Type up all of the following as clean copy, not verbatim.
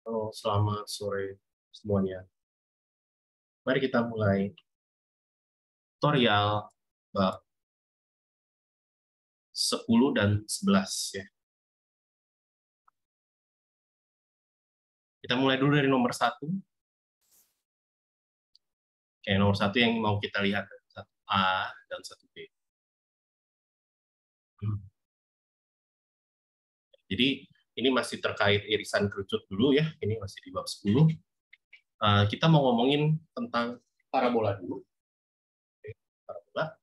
Halo, selamat sore semuanya. Mari kita mulai tutorial bab 10 dan 11 ya. Kita mulai dulu dari nomor satu. Oke, nomor satu yang mau kita lihat, satu A dan satu B. Jadi ini masih terkait irisan kerucut dulu ya. Ini masih di bab 10. Kita mau ngomongin tentang parabola dulu. Oke, parabola.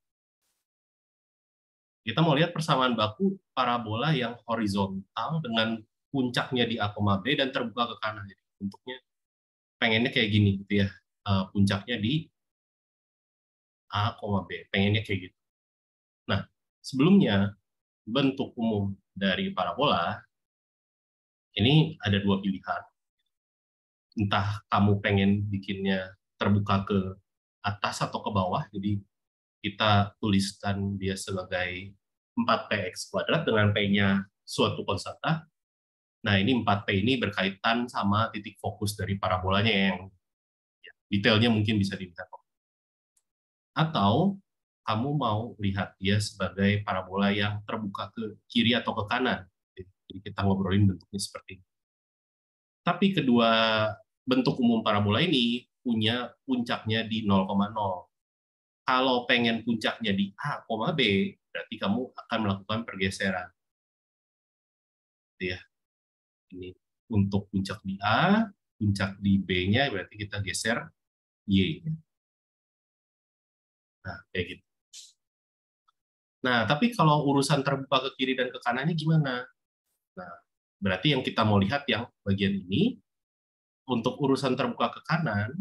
Kita mau lihat persamaan baku parabola yang horizontal dengan puncaknya di A, B dan terbuka ke kanan. Jadi bentuknya pengennya kayak gini gitu ya. Puncaknya di A, B. Pengennya kayak gitu. Nah, sebelumnya bentuk umum dari parabola ini ada dua pilihan. Entah kamu pengen bikinnya terbuka ke atas atau ke bawah, jadi kita tuliskan dia sebagai 4px kuadrat dengan p-nya suatu konstanta. Nah, ini 4p ini berkaitan sama titik fokus dari parabolanya yang ya, detailnya mungkin bisa dilihat. Atau kamu mau lihat dia sebagai parabola yang terbuka ke kiri atau ke kanan. Jadi kita ngobrolin bentuknya seperti ini. Tapi kedua bentuk umum parabola ini punya puncaknya di 0,0. Kalau pengen puncaknya di A, B, berarti kamu akan melakukan pergeseran. Ya, ini untuk puncak di A, puncak di B-nya berarti kita geser Y. Nah, kayak gitu. Nah, tapi kalau urusan terbuka ke kiri dan ke kanannya gimana? Nah, berarti yang kita mau lihat yang bagian ini, untuk urusan terbuka ke kanan,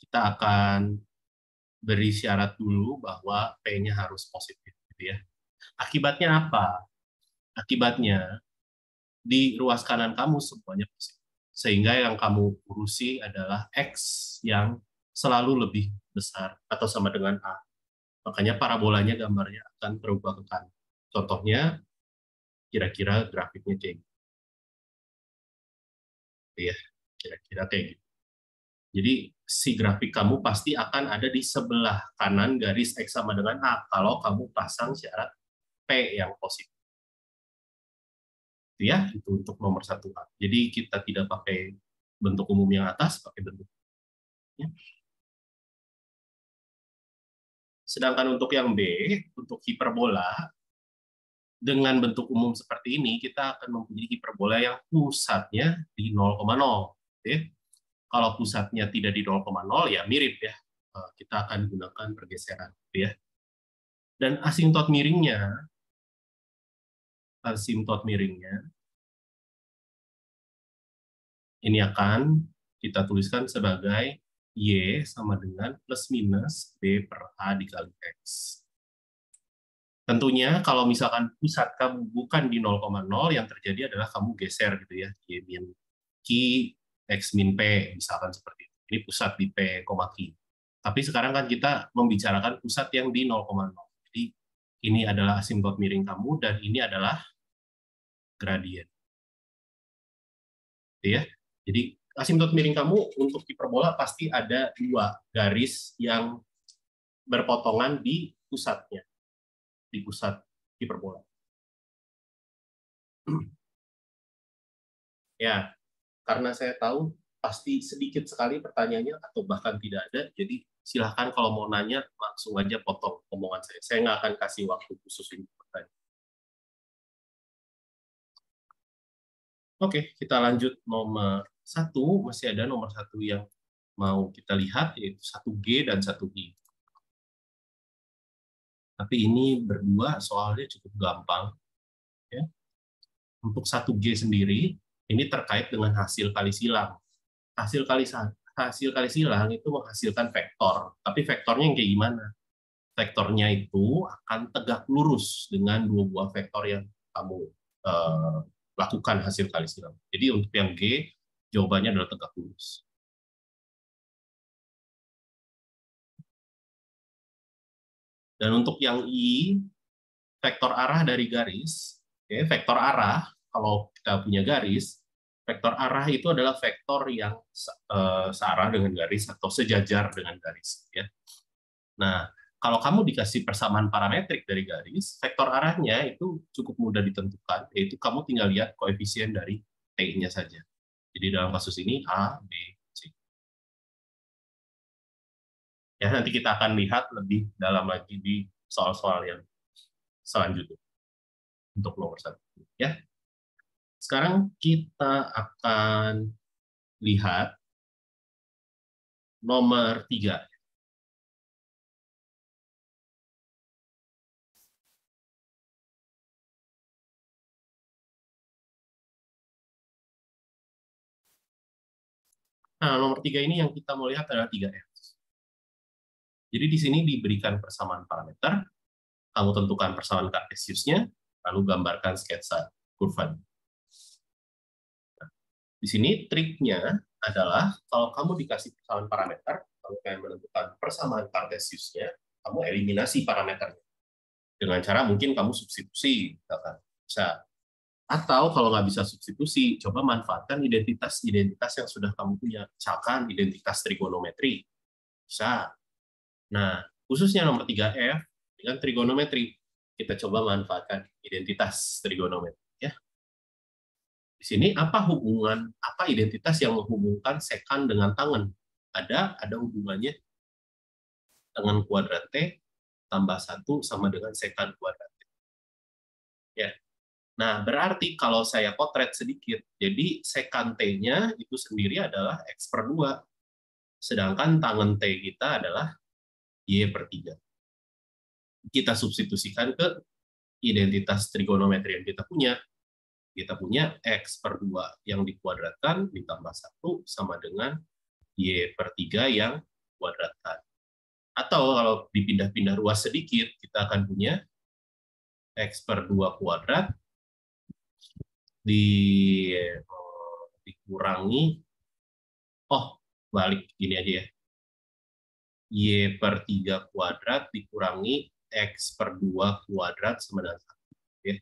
kita akan beri syarat dulu bahwa P-nya harus positif. Gitu ya. Akibatnya apa? Akibatnya, di ruas kanan kamu semuanya positif. Sehingga yang kamu urusi adalah X yang selalu lebih besar atau sama dengan A. Makanya parabolanya gambarnya akan terubah ke kanan. Contohnya, kira-kira grafiknya kayak gitu. Ya, kira-kira kayak gitu. Jadi si grafik kamu pasti akan ada di sebelah kanan garis X sama dengan A kalau kamu pasang syarat P yang positif. Ya, itu untuk nomor satu A. Jadi kita tidak pakai bentuk umum yang atas, pakai bentuk. Ya. Sedangkan untuk yang B, untuk hiperbola, dengan bentuk umum seperti ini, kita akan mempunyai hiperbola yang pusatnya di 0,0. Oke? Kalau pusatnya tidak di 0,0, ya mirip ya. Kita akan gunakan pergeseran. Ya. Dan asimtot miringnya, ini akan kita tuliskan sebagai Y sama dengan plus minus B per A dikali X. Tentunya kalau misalkan pusat kamu bukan di 0,0, yang terjadi adalah kamu geser gitu ya, Y min Q, X min P, misalkan seperti itu. Ini pusat di P, Q. Tapi sekarang kan kita membicarakan pusat yang di 0,0. Jadi ini adalah asimtot miring kamu, dan ini adalah gradien. Ya. Jadi asimtot miring kamu untuk hiperbola pasti ada dua garis yang berpotongan di pusatnya, di pusat hiperbola. Ya, karena saya tahu pasti sedikit sekali pertanyaannya atau bahkan tidak ada, jadi silahkan kalau mau nanya langsung aja potong omongan saya. Saya nggak akan kasih waktu khusus untuk bertanya. Oke, kita lanjut nomor satu. Masih ada nomor satu yang mau kita lihat, yaitu 1G dan 1I. Tapi ini berdua soalnya cukup gampang. Ya. Untuk 1G sendiri, ini terkait dengan hasil kali silang. Hasil kali hasil kali silang itu menghasilkan vektor. Tapi vektornya yang kayak gimana? Vektornya itu akan tegak lurus dengan dua buah vektor yang kamu eh, lakukan hasil kali silang. Jadi untuk yang G, jawabannya adalah tegak lurus. Dan untuk yang I, vektor arah dari garis. Oke, vektor arah, kalau kita punya garis, vektor arah itu adalah vektor yang searah dengan garis atau sejajar dengan garis. Ya. Nah, kalau kamu dikasih persamaan parametrik dari garis, vektor arahnya itu cukup mudah ditentukan, yaitu kamu tinggal lihat koefisien dari T-nya saja. Jadi dalam kasus ini A, B, C. Ya, nanti kita akan lihat lebih dalam lagi di soal-soal yang selanjutnya untuk nomor 1. Ya, sekarang kita akan lihat nomor 3. Nah, nomor 3 ini yang kita mau lihat adalah 3F. Jadi di sini diberikan persamaan parameter, kamu tentukan persamaan kartesiusnya, lalu gambarkan sketsa kurva. Nah, di sini triknya adalah kalau kamu dikasih persamaan parameter, kamu pengen menentukan persamaan kartesiusnya, kamu eliminasi parameternya. Dengan cara mungkin kamu substitusi, bisa. Atau kalau nggak bisa substitusi, coba manfaatkan identitas-identitas yang sudah kamu punya. Misalkan identitas trigonometri. Bisa. Nah, khususnya nomor 3F, dengan trigonometri, kita coba manfaatkan identitas trigonometri. Ya. Di sini apa identitas yang menghubungkan sekan dengan tangen? Ada hubungannya dengan kuadrat T tambah 1 sama dengan sekan kuadrat T. Ya. Nah, berarti kalau saya potret sedikit, jadi sekan T-nya itu sendiri adalah X/2. Sedangkan tangen T kita adalah Y/3. Kita substitusikan ke identitas trigonometri yang kita punya. Kita punya X/2 yang dikuadratkan ditambah 1 sama dengan Y/3 yang kuadratkan. Atau kalau dipindah-pindah ruas sedikit, kita akan punya X/2 kuadrat dikurangi, balik gini aja ya, Y/3 kuadrat dikurangi X/2 kuadrat sama dengan 1. Ya.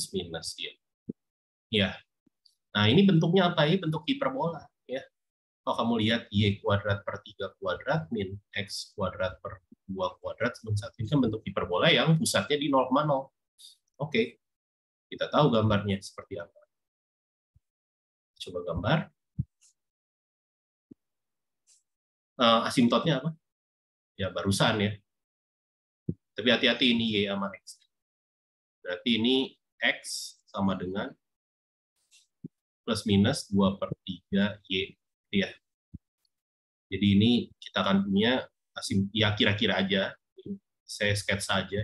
Minus ya. Ya. Nah, ini bentuknya apa? Ini bentuk hiperbola. Ya. Kalau kamu lihat Y kuadrat per 3 kuadrat min X kuadrat per 2 kuadrat sama 1. Ini kan bentuk hiperbola yang pusatnya di 0,0. Oke. Kita tahu gambarnya seperti apa. Coba gambar. Asimptotnya apa? Ya, barusan ya. Tapi hati-hati ini Y sama X. Berarti ini X sama dengan plus minus 2 per 3 Y. Ya. Jadi ini kita akan punya ya kira-kira aja. Saya sketsa saja.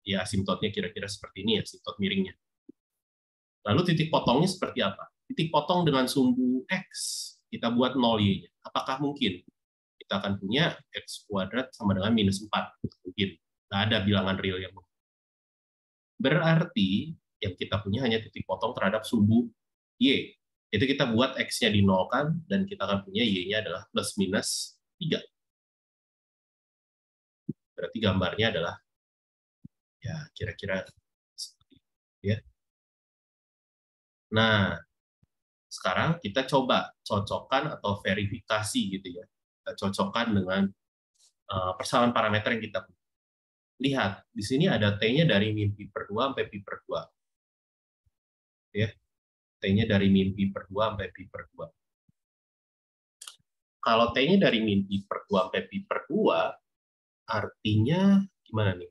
Ya asimptotnya kira-kira seperti ini, asimptot miringnya. Lalu titik potongnya seperti apa? Titik potong dengan sumbu X. Kita buat 0Y-nya. Apakah mungkin? Kita akan punya X kuadrat sama dengan minus 4. Mungkin. Nggak ada bilangan real yang berarti yang kita punya hanya titik potong terhadap sumbu Y. Itu kita buat X-nya di 0 kan, dan kita akan punya Y-nya adalah plus minus 3. Berarti gambarnya adalah ya kira-kira seperti itu. Ya. Nah, sekarang kita coba cocokkan atau verifikasi gitu ya. Kita cocokkan dengan persamaan parameter yang kita punya. Lihat, di sini ada T-nya dari min pi per 2 sampai pi per 2. Ya. T-nya dari min pi per 2 sampai pi per 2. Kalau T-nya dari min pi per 2 sampai pi per 2, artinya gimana nih?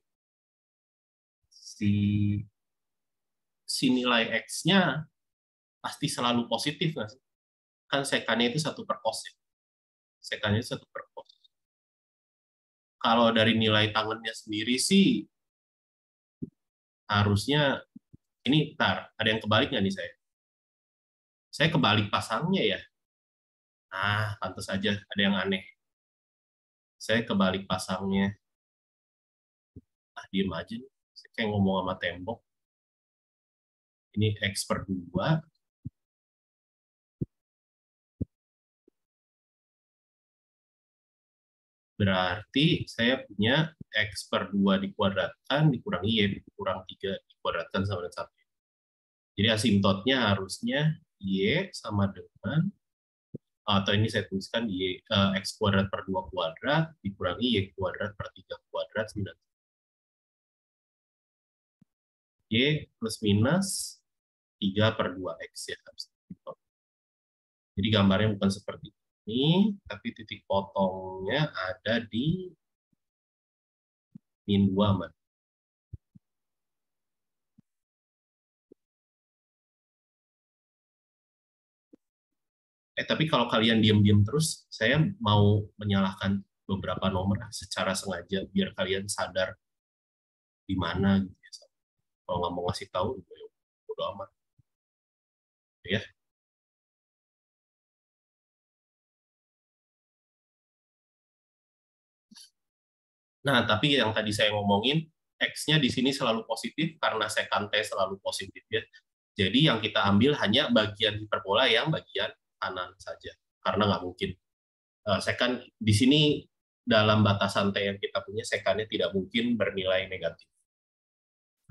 Si nilai X-nya pasti selalu positif nggak sih? Kan sekannya itu 1 per cos. Sekannya 1 per cos. Kalau dari nilai tangennya sendiri sih harusnya ini ada yang kebalik nggak nih saya? Saya kebalik pasangnya ya. Pantas saja ada yang aneh. Saya kebalik pasangnya. Diem aja. Saya kayak ngomong sama tembok. Ini X/2 Berarti saya punya X per 2 dikuadratkan dikurangi Y kurang 3 dikuadratkan sama dengan 1. Jadi asimtotnya harusnya Y sama dengan, atau ini saya tuliskan X kuadrat per 2 kuadrat dikurangi Y kuadrat per 3 kuadrat 9. Y plus minus 3 per 2X ya. Jadi gambarnya bukan seperti ini, tapi titik potongnya ada di min 2, Man. Tapi kalau kalian diam-diam terus, saya mau menyalahkan beberapa nomor secara sengaja biar kalian sadar di mana gitu ya. Kalau nggak mau ngasih tahu, ya bodo amat. Ya. Nah, tapi yang tadi saya ngomongin, X-nya di sini selalu positif karena sekante selalu positif ya. Jadi yang kita ambil hanya bagian hiperbola yang bagian kanan saja. Karena nggak mungkin. Sekan di sini dalam batasan T yang kita punya, sekannya tidak mungkin bernilai negatif.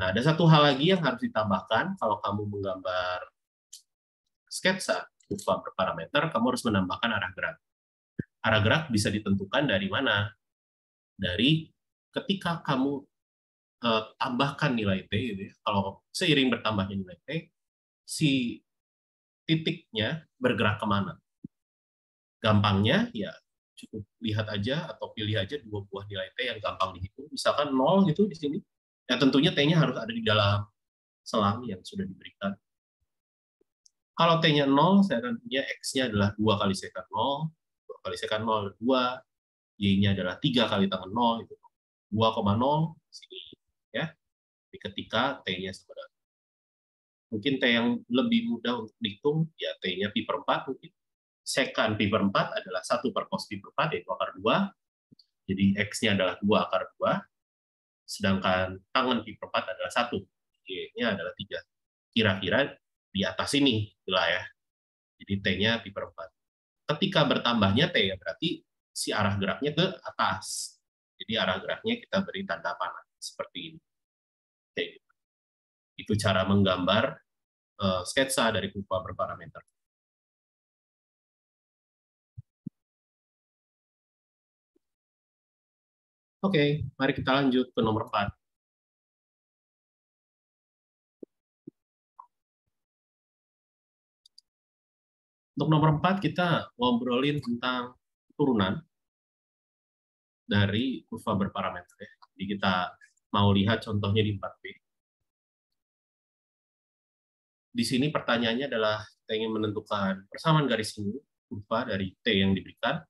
Nah, ada satu hal lagi yang harus ditambahkan kalau kamu menggambar sketsa kurva berparameter, kamu harus menambahkan arah gerak. Arah gerak bisa ditentukan dari mana? Dari ketika kamu tambahkan nilai T, gitu ya. Kalau seiring bertambahnya nilai T, si titiknya bergerak kemana? Gampangnya, ya cukup lihat aja atau pilih aja dua buah nilai T yang gampang dihitung. Misalkan 0 gitu di sini. Ya tentunya T-nya harus ada di dalam selang yang sudah diberikan. Kalau T-nya 0, saya akan punya X-nya adalah 2 kali sekan 0, 2 kali sekan 0, 2, Y-nya adalah 3 kali tangan 0, itu 2,0, sini. Ya. Jadi ketika T-nya sama dengan, mungkin T yang lebih mudah untuk dihitung, ya T-nya pi per 4 mungkin. Sekan pi per 4 adalah 1 per cos pi per 4, yaitu akar 2. Jadi X-nya adalah 2 akar 2, sedangkan tangan pi per 4 adalah 1. Y-nya adalah 3. Kira-kira di atas ini, itulah ya. Jadi T-nya pi per 4. Ketika bertambahnya T, ya berarti si arah geraknya ke atas. Jadi arah geraknya kita beri tanda panah, seperti ini. Oke. Itu cara menggambar sketsa dari kurva berparameter. Oke, mari kita lanjut ke nomor 4. Untuk nomor 4, kita ngobrolin tentang turunan dari kurva berparameter. Ya. Jadi kita mau lihat contohnya di 4B. Di sini pertanyaannya adalah kita ingin menentukan persamaan garis singgung kurva dari T yang diberikan.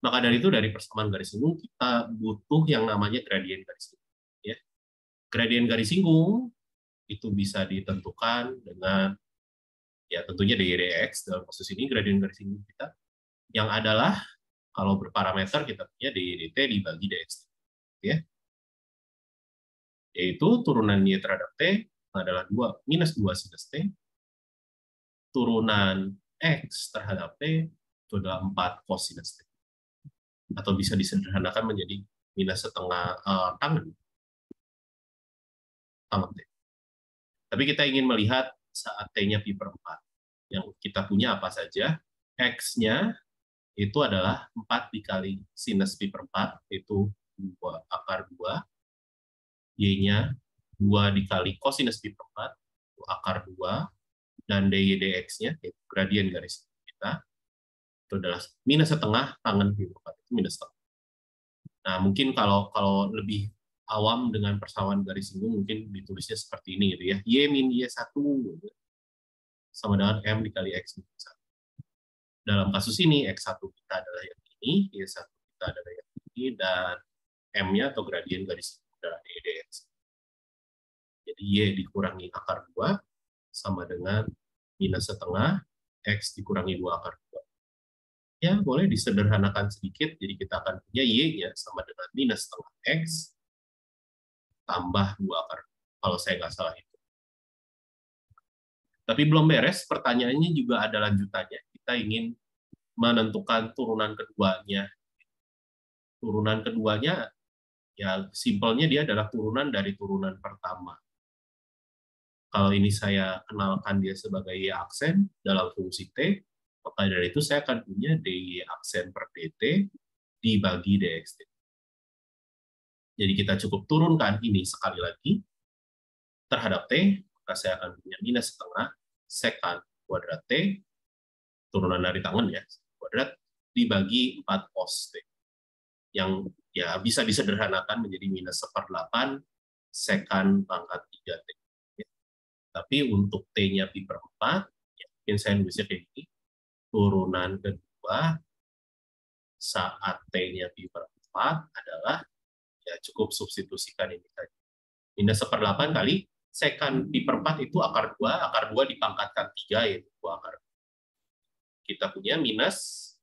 Maka dari itu, dari persamaan garis singgung, kita butuh yang namanya gradien garis singgung. Ya. Gradien garis singgung itu bisa ditentukan dengan, ya tentunya dx. Dalam kasus ini, gradien garis singgung kita yang adalah, kalau berparameter kita punya dt dibagi dx. Ya. Yaitu turunan y terhadap t adalah minus 2 sinus t, turunan x terhadap t itu adalah 4 cosinus t. Atau bisa disederhanakan menjadi minus setengah tangan T. Tapi kita ingin melihat saat T-nya pi per 4. Yang kita punya apa saja? X-nya itu adalah 4 dikali sinus pi per 4, itu 2 akar 2. Y-nya 2 dikali cosinus pi per 4, itu akar 2. Dan dy dx-nya, yaitu gradien garis kita, itu adalah minus setengah tangan pi per 4, itu minus setengah. Nah, mungkin kalau lebih awam dengan persamaan garis singgung, mungkin ditulisnya seperti ini gitu ya. Y min Y1 sama dengan M dikali X min 1. Dalam kasus ini, X1 kita adalah yang ini, Y1 kita adalah yang ini, dan M-nya atau gradien garis singgung adalah dx. Jadi Y dikurangi akar 2 sama dengan minus setengah X dikurangi 2 akar 2. Ya, boleh disederhanakan sedikit, jadi kita akan punya Y-nya sama dengan minus setengah X tambah 2 akar, kalau saya nggak salah itu. Tapi belum beres, pertanyaannya juga ada lanjutannya. Kita ingin menentukan turunan keduanya. Turunan keduanya, ya simpelnya dia adalah turunan dari turunan pertama. Kalau ini saya kenalkan dia sebagai Y aksen dalam fungsi T, maka dari itu saya akan punya DY aksen per DT dibagi DXT. Jadi kita cukup turunkan ini sekali lagi terhadap T, maka saya akan punya minus setengah sekan kuadrat T, turunan dari tangan ya, kuadrat, dibagi 4 cos T. Yang ya bisa disederhanakan menjadi minus 1/8 sekan pangkat 3T. Tapi untuk T-nya pi per 4, ya, mungkin saya nulisnya kayak gini, turunan kedua saat T-nya pi per 4 adalah, ya cukup substitusikan ini tadi. Minus 1/8 kali sekan pi per 4 itu akar 2 dipangkatkan 3, yaitu 2 akar. Kita punya minus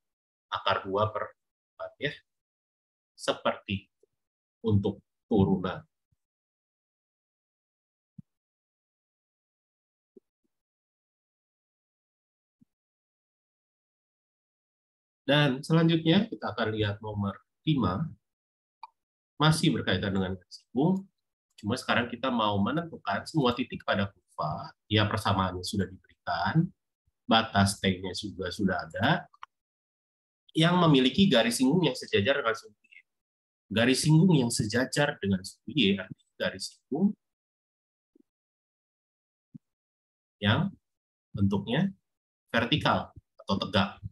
akar 2 per 4, ya. Seperti itu untuk turunan. Dan selanjutnya kita akan lihat nomor 5, masih berkaitan dengan garis singgung, cuma sekarang kita mau menentukan semua titik pada kurva, ya persamaannya sudah diberikan, batas T-nya juga sudah ada, yang memiliki garis singgung yang sejajar dengan sumbu Y. Garis singgung yang sejajar dengan sumbu Y artinya garis singgung yang bentuknya vertikal atau tegak.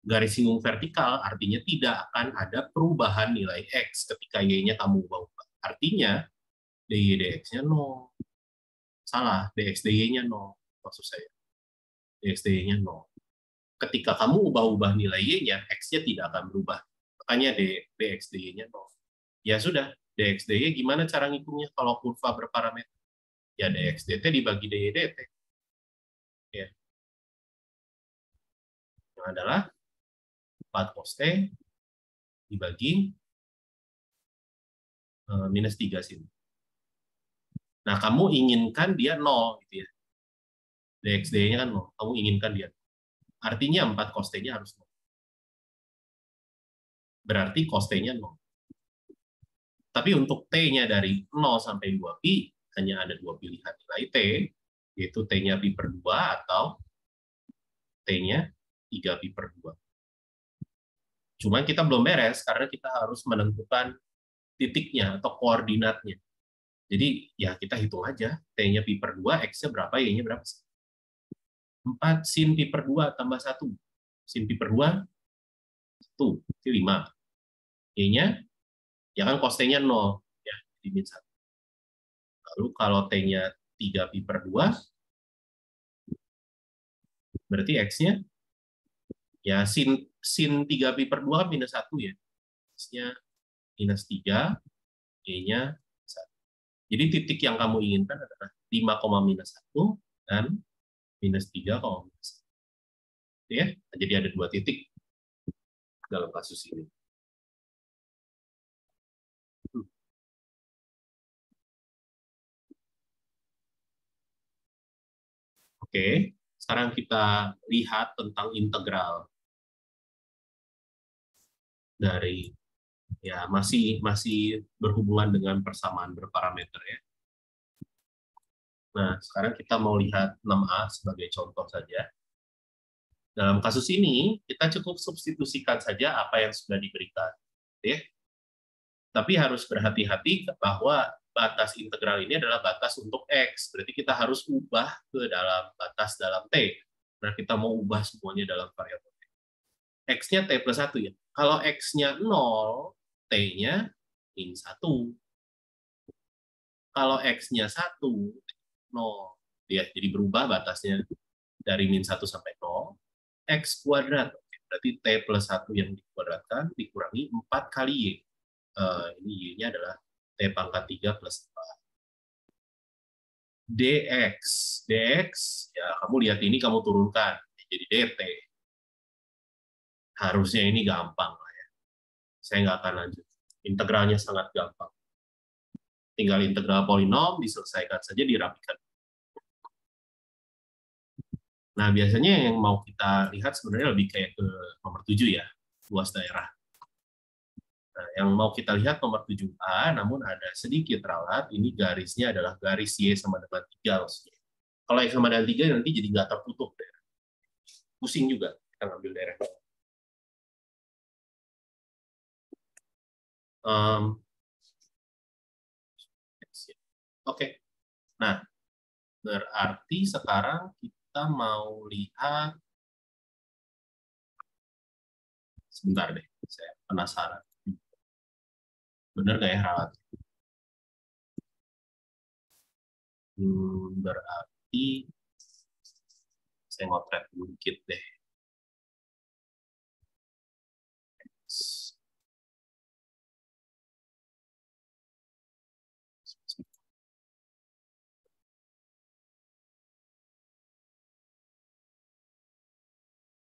Garis singgung vertikal artinya tidak akan ada perubahan nilai X ketika Y-nya kamu ubah-ubah. Artinya, DY dx-nya 0. Salah, dx dy-nya 0. Maksud saya, dx dy-nya 0. Ketika kamu ubah-ubah nilai Y-nya, X-nya tidak akan berubah. Makanya dx dy-nya 0. Ya sudah, dx dy gimana cara ngitungnya kalau kurva berparameter? Ya dx dt dibagi dy dt. Ya. Yang adalah 4 cos T dibagi minus 3 sin. Nah, kamu inginkan dia 0, gitu ya. Dx dy-nya kan 0. Kamu inginkan dia 0. Artinya 4 cos T-nya harus 0. Berarti cos T-nya 0. Tapi untuk T-nya dari 0 sampai 2pi, hanya ada 2 pilihan nilai T, yaitu T-nya pi per 2 atau T-nya 3pi per 2. Cuma kita belum beres, karena kita harus menentukan titiknya atau koordinatnya. Jadi ya kita hitung aja, T-nya pi per 2, X-nya berapa, Y-nya berapa. 4 sin pi per 2 tambah 1. Sin pi per 2, 1, itu 5. Y-nya, ya kan cos T-nya 0. Ya, jadi min 1. Lalu kalau T-nya 3pi per 2, berarti X-nya, ya sin 3pi per 2 minus 1 ya. X-nya minus 3, Y-nya 1. Jadi titik yang kamu inginkan adalah 5,-1 dan minus 3,-1. Ya, jadi ada 2 titik dalam kasus ini. Oke, sekarang kita lihat tentang integral dari, ya masih berhubungan dengan persamaan berparameter ya. Nah, sekarang kita mau lihat 6A sebagai contoh saja. Dalam kasus ini, kita cukup substitusikan saja apa yang sudah diberikan. Ya. Tapi harus berhati-hati bahwa batas integral ini adalah batas untuk X. Berarti kita harus ubah ke dalam batas dalam T. Nah, kita mau ubah semuanya dalam variabel T. X-nya T plus 1 ya. Kalau X-nya 0, T-nya min 1. Kalau X-nya 1, 0. Ya, jadi berubah batasnya dari min 1 sampai 0. X kuadrat. Berarti T plus 1 yang dikuadratkan dikurangi 4 kali Y. Ini Y-nya adalah T pangkat 3 plus 4. dx. dx, ya kamu lihat ini kamu turunkan. Jadi dt. Harusnya ini gampang lah ya. Saya nggak akan lanjut. Integralnya sangat gampang. Tinggal integral polinom, diselesaikan saja, dirapikan. Nah, biasanya yang mau kita lihat sebenarnya lebih kayak ke nomor 7 ya, luas daerah. Nah, yang mau kita lihat nomor 7A, namun ada sedikit ralat, ini garisnya adalah garis Y sama dengan 3. Maksudnya. Kalau X sama dengan 3, nanti jadi nggak tertutup. Daerah. Pusing juga kita ngambil daerah. Oke. Nah, berarti sekarang kita mau lihat, sebentar deh, saya penasaran. Bener nggak ya ralat? Berarti saya ngotret dikit deh.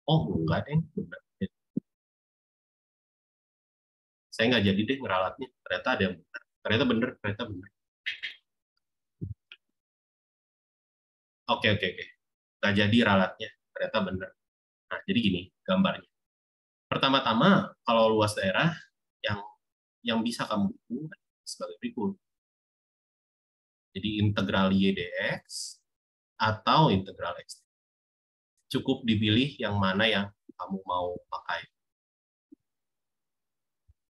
Oh, enggak deh. Bener. Saya nggak jadi deh ngeralatnya. Ternyata ada yang benar. Ternyata bener, ternyata bener. Oke, oke, oke. Nggak jadi ralatnya. Ternyata bener. Nah, jadi gini gambarnya. Pertama-tama, kalau luas daerah, yang bisa kamu hitung sebagai berikut. Jadi integral Y dx atau integral X. Cukup dipilih yang mana yang kamu mau pakai.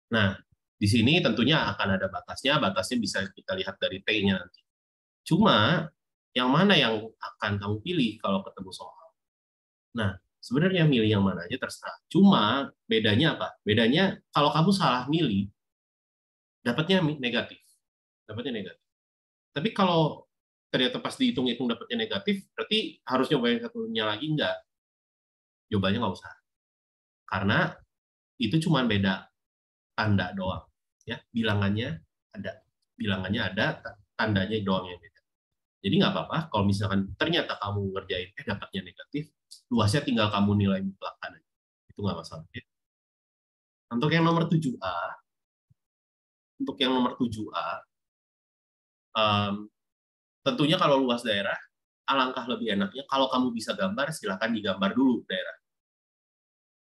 Nah, di sini tentunya akan ada batasnya. Batasnya bisa kita lihat dari T-nya nanti. Cuma, yang mana yang akan kamu pilih kalau ketemu soal? Nah, sebenarnya milih yang mana aja terserah. Cuma, bedanya apa? Bedanya, kalau kamu salah milih, dapatnya negatif. Dapatnya negatif. Tapi kalau ternyata pas dihitung-hitung dapatnya negatif, berarti harus nyobain satunya lagi enggak? Jawabannya nggak usah. Karena itu cuma beda tanda doang. Ya, bilangannya ada, tandanya doang yang beda. Jadi nggak apa-apa kalau misalkan ternyata kamu ngerjain dapatnya negatif, luasnya tinggal kamu nilai mutlakkan aja. Itu nggak masalah. Ya. Untuk yang nomor 7A, tentunya kalau luas daerah, alangkah lebih enaknya kalau kamu bisa gambar, silakan digambar dulu daerah.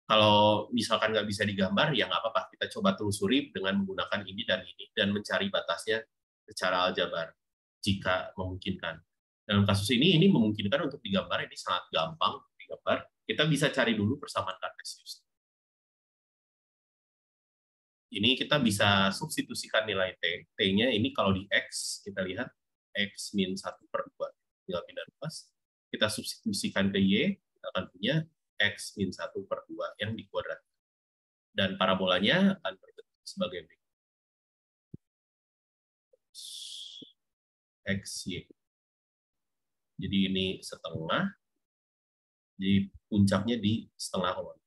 Kalau misalkan nggak bisa digambar, ya nggak apa-apa. Kita coba telusuri dengan menggunakan ini dan mencari batasnya secara aljabar, jika memungkinkan. Dalam kasus ini memungkinkan untuk digambar, ini sangat gampang digambar. Kita bisa cari dulu persamaan Cartesius. Ini kita bisa substitusikan nilai T. T-nya ini kalau di X, kita lihat X min 1/2. Tinggal pindah luas. Kita substitusikan ke Y, kita akan punya X min 1/2 yang dikuadrat. Dan parabolanya akan berbentuk sebagai berikut. XY. Jadi ini setengah, jadi puncaknya di setengah kolom.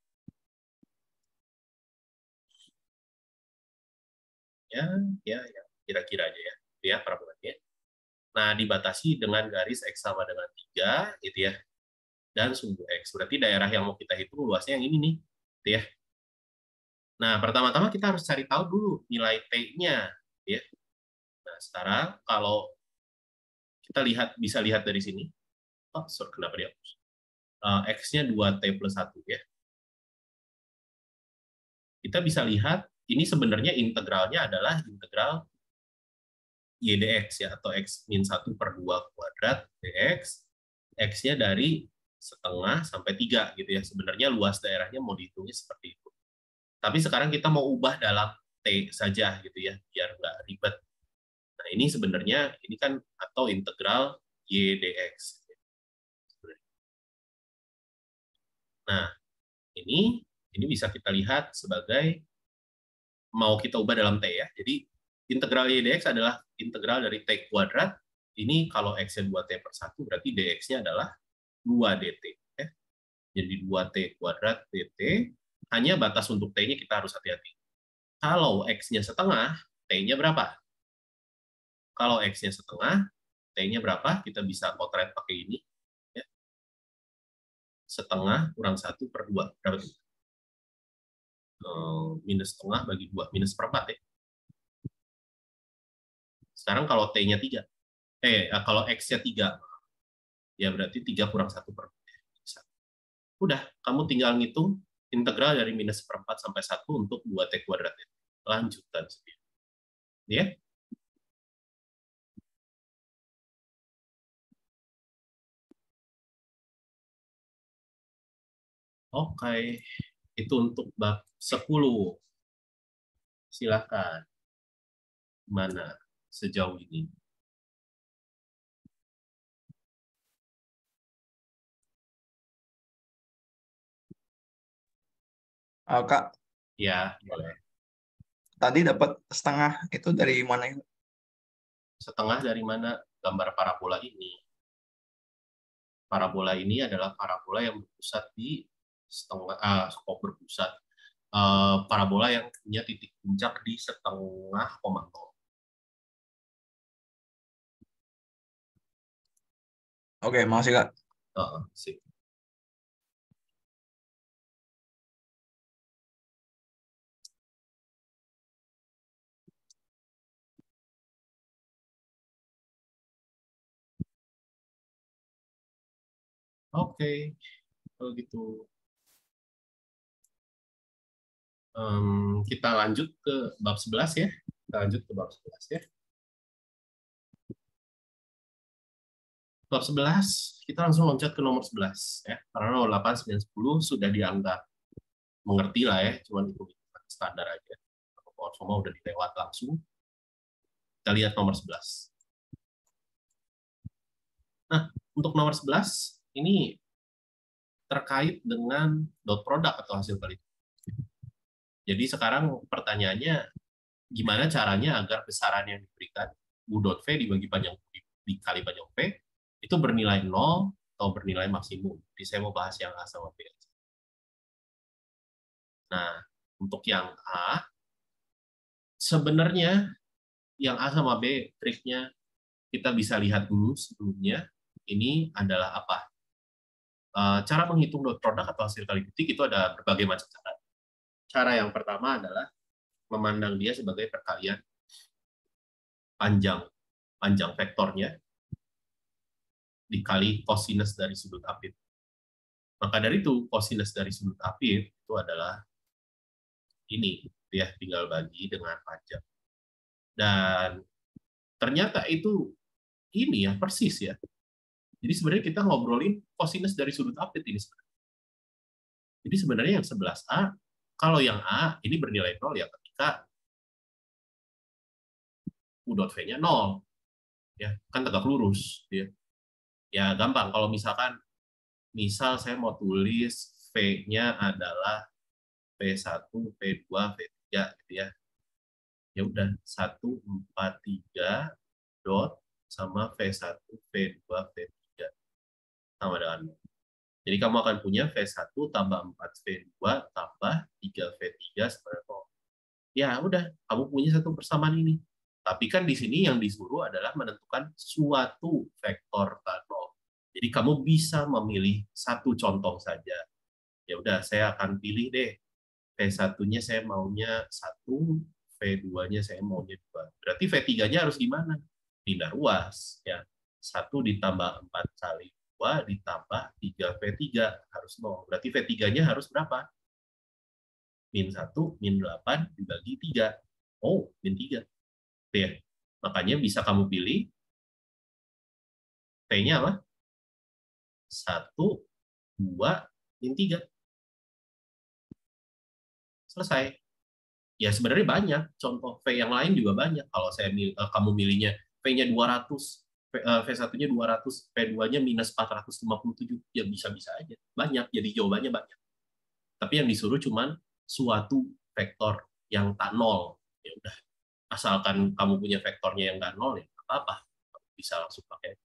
Ya, kira-kira aja ya. Itu ya parabolanya. Nah, dibatasi dengan garis X sama dengan 3, gitu ya. Dan sumbu X. Berarti daerah yang mau kita hitung luasnya yang ini nih, gitu ya. Nah, pertama-tama kita harus cari tahu dulu nilai T-nya, ya. Nah, sekarang kalau kita bisa lihat dari sini. Oh, sorry, kenapa dia hapus? X-nya 2T plus 1, ya. Kita bisa lihat, ini sebenarnya integralnya adalah integral Y dx, ya, atau X min 1/2 kuadrat dx, X-nya dari setengah sampai 3, gitu ya. Sebenarnya luas daerahnya mau dihitungnya seperti itu. Tapi sekarang kita mau ubah dalam T saja, gitu ya, biar nggak ribet. Nah, ini sebenarnya, ini kan, atau integral Y dx. Nah, ini bisa kita lihat sebagai mau kita ubah dalam T, ya. Jadi integral Y dx adalah integral dari T kuadrat. Ini kalau X-nya 2T/1 berarti dx-nya adalah 2dt. Ya. Jadi 2T kuadrat dt. Hanya batas untuk T-nya kita harus hati-hati. Kalau X-nya setengah, T-nya berapa? Kalau X-nya setengah, T-nya berapa? Kita bisa potret pakai ini. Ya. Setengah kurang 1/2. Berapa itu? Minus setengah bagi 2. Minus seperempat, ya. Sekarang kalau T-nya 3. Kalau X-nya 3. Ya berarti 3 kurang 1/2. Udah, kamu tinggal ngitung integral dari minus seperempat sampai 1 untuk 2T kuadrat. lanjutan sendiri. Ya. Oke, itu untuk bab 10. Silakan. Mana sejauh ini? Kak, Ya, boleh. tadi dapat setengah itu dari mana ya? Setengah dari mana gambar parabola ini? Parabola ini adalah parabola yang berpusat di setengah, berpusat. Parabola yang punya titik puncak di setengah koma nol. Oke, makasih Kak. Sip. Oke, kalau gitu kita lanjut ke bab 11 ya. Kita lanjut ke bab 11 ya. Bab 11, kita langsung loncat ke nomor 11 ya. Karena nomor 8, 9, 10 sudah dianggap mengerti lah ya, cuman itu standar aja. Kalau semua udah dilewat langsung. Kita lihat nomor 11. Nah, untuk nomor 11 ini terkait dengan dot product atau hasil kali. Jadi sekarang pertanyaannya, gimana caranya agar besaran yang diberikan U dot V dibagi panjang dikali panjang V itu bernilai 0 atau bernilai maksimum. Jadi saya mau bahas yang A sama B. Nah, untuk yang A, sebenarnya yang A sama B, triknya kita bisa lihat dulu sebelumnya, ini adalah apa? Cara menghitung dot product atau hasil kali titik itu ada berbagai macam cara. Cara yang pertama adalah memandang dia sebagai perkalian panjang panjang vektornya dikali kosinus dari sudut apit. Maka dari itu kosinus dari sudut apit itu adalah ini, ya tinggal bagi dengan panjang. Dan ternyata itu ini ya persis ya. Jadi sebenarnya kita ngobrolin kosinus dari sudut apit ini sebenarnya. Jadi sebenarnya yang 11A, kalau yang A ini bernilai 0 ya ketika U dot V-nya 0. Ya, kan tegak lurus. Ya gampang, kalau misalkan misal saya mau tulis V-nya adalah V1, V2, V3 gitu ya. Ya udah 1, 4, 3 dot sama V1, V2, V3 sama dengan 0. Jadi kamu akan punya V1 tambah 4 V2 tambah 3 V3 sama dengan 0. Ya udah, kamu punya satu persamaan ini. Tapi kan di sini yang disuruh adalah menentukan suatu vektor nol. Jadi kamu bisa memilih satu contoh saja. Ya udah, saya akan pilih deh. V1-nya saya maunya 1, V2-nya saya maunya 2. Berarti V3-nya harus gimana? Pindah ruas. Ya. 1 ditambah 4 kali 2 ditambah 3 V3 harus 0. Berarti V3-nya harus berapa? Min 1, min 8 dibagi 3. Oh, min 3. Ya. Makanya bisa kamu pilih T-nya apa? 1, 2, min 3. Selesai. Ya sebenarnya banyak contoh V yang lain juga banyak. Kalau kamu milihnya V-nya 200, V1-nya 200, V2-nya minus 457, ya bisa-bisa aja. Banyak, jadi jawabannya banyak. Tapi yang disuruh cuman suatu vektor yang tak nol. Ya udah, asalkan kamu punya vektornya yang tak nol, ya apa-apa. Bisa langsung pakai.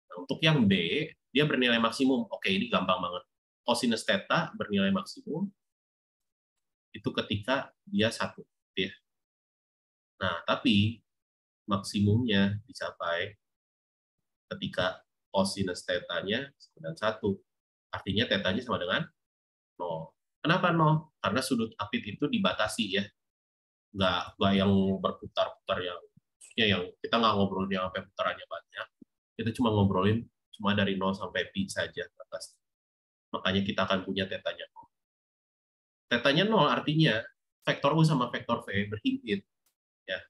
Nah, untuk yang B, dia bernilai maksimum. Oke, ini gampang banget. Cosinus theta bernilai maksimum itu ketika dia 1. Ya. Nah, tapi maksimumnya dicapai ketika cosinus tetanya sama dengan 1. Artinya tetanya sama dengan 0. Kenapa 0? Karena sudut apit itu dibatasi ya. Nggak yang berputar-putar yang kita nggak ngobrolin yang sampai putarannya banyak. Kita cuma ngobrolin cuma dari 0 sampai pi saja batas. Makanya kita akan punya tetanya 0. Tetanya 0 artinya vektor U sama vektor V berhimpit. Ya.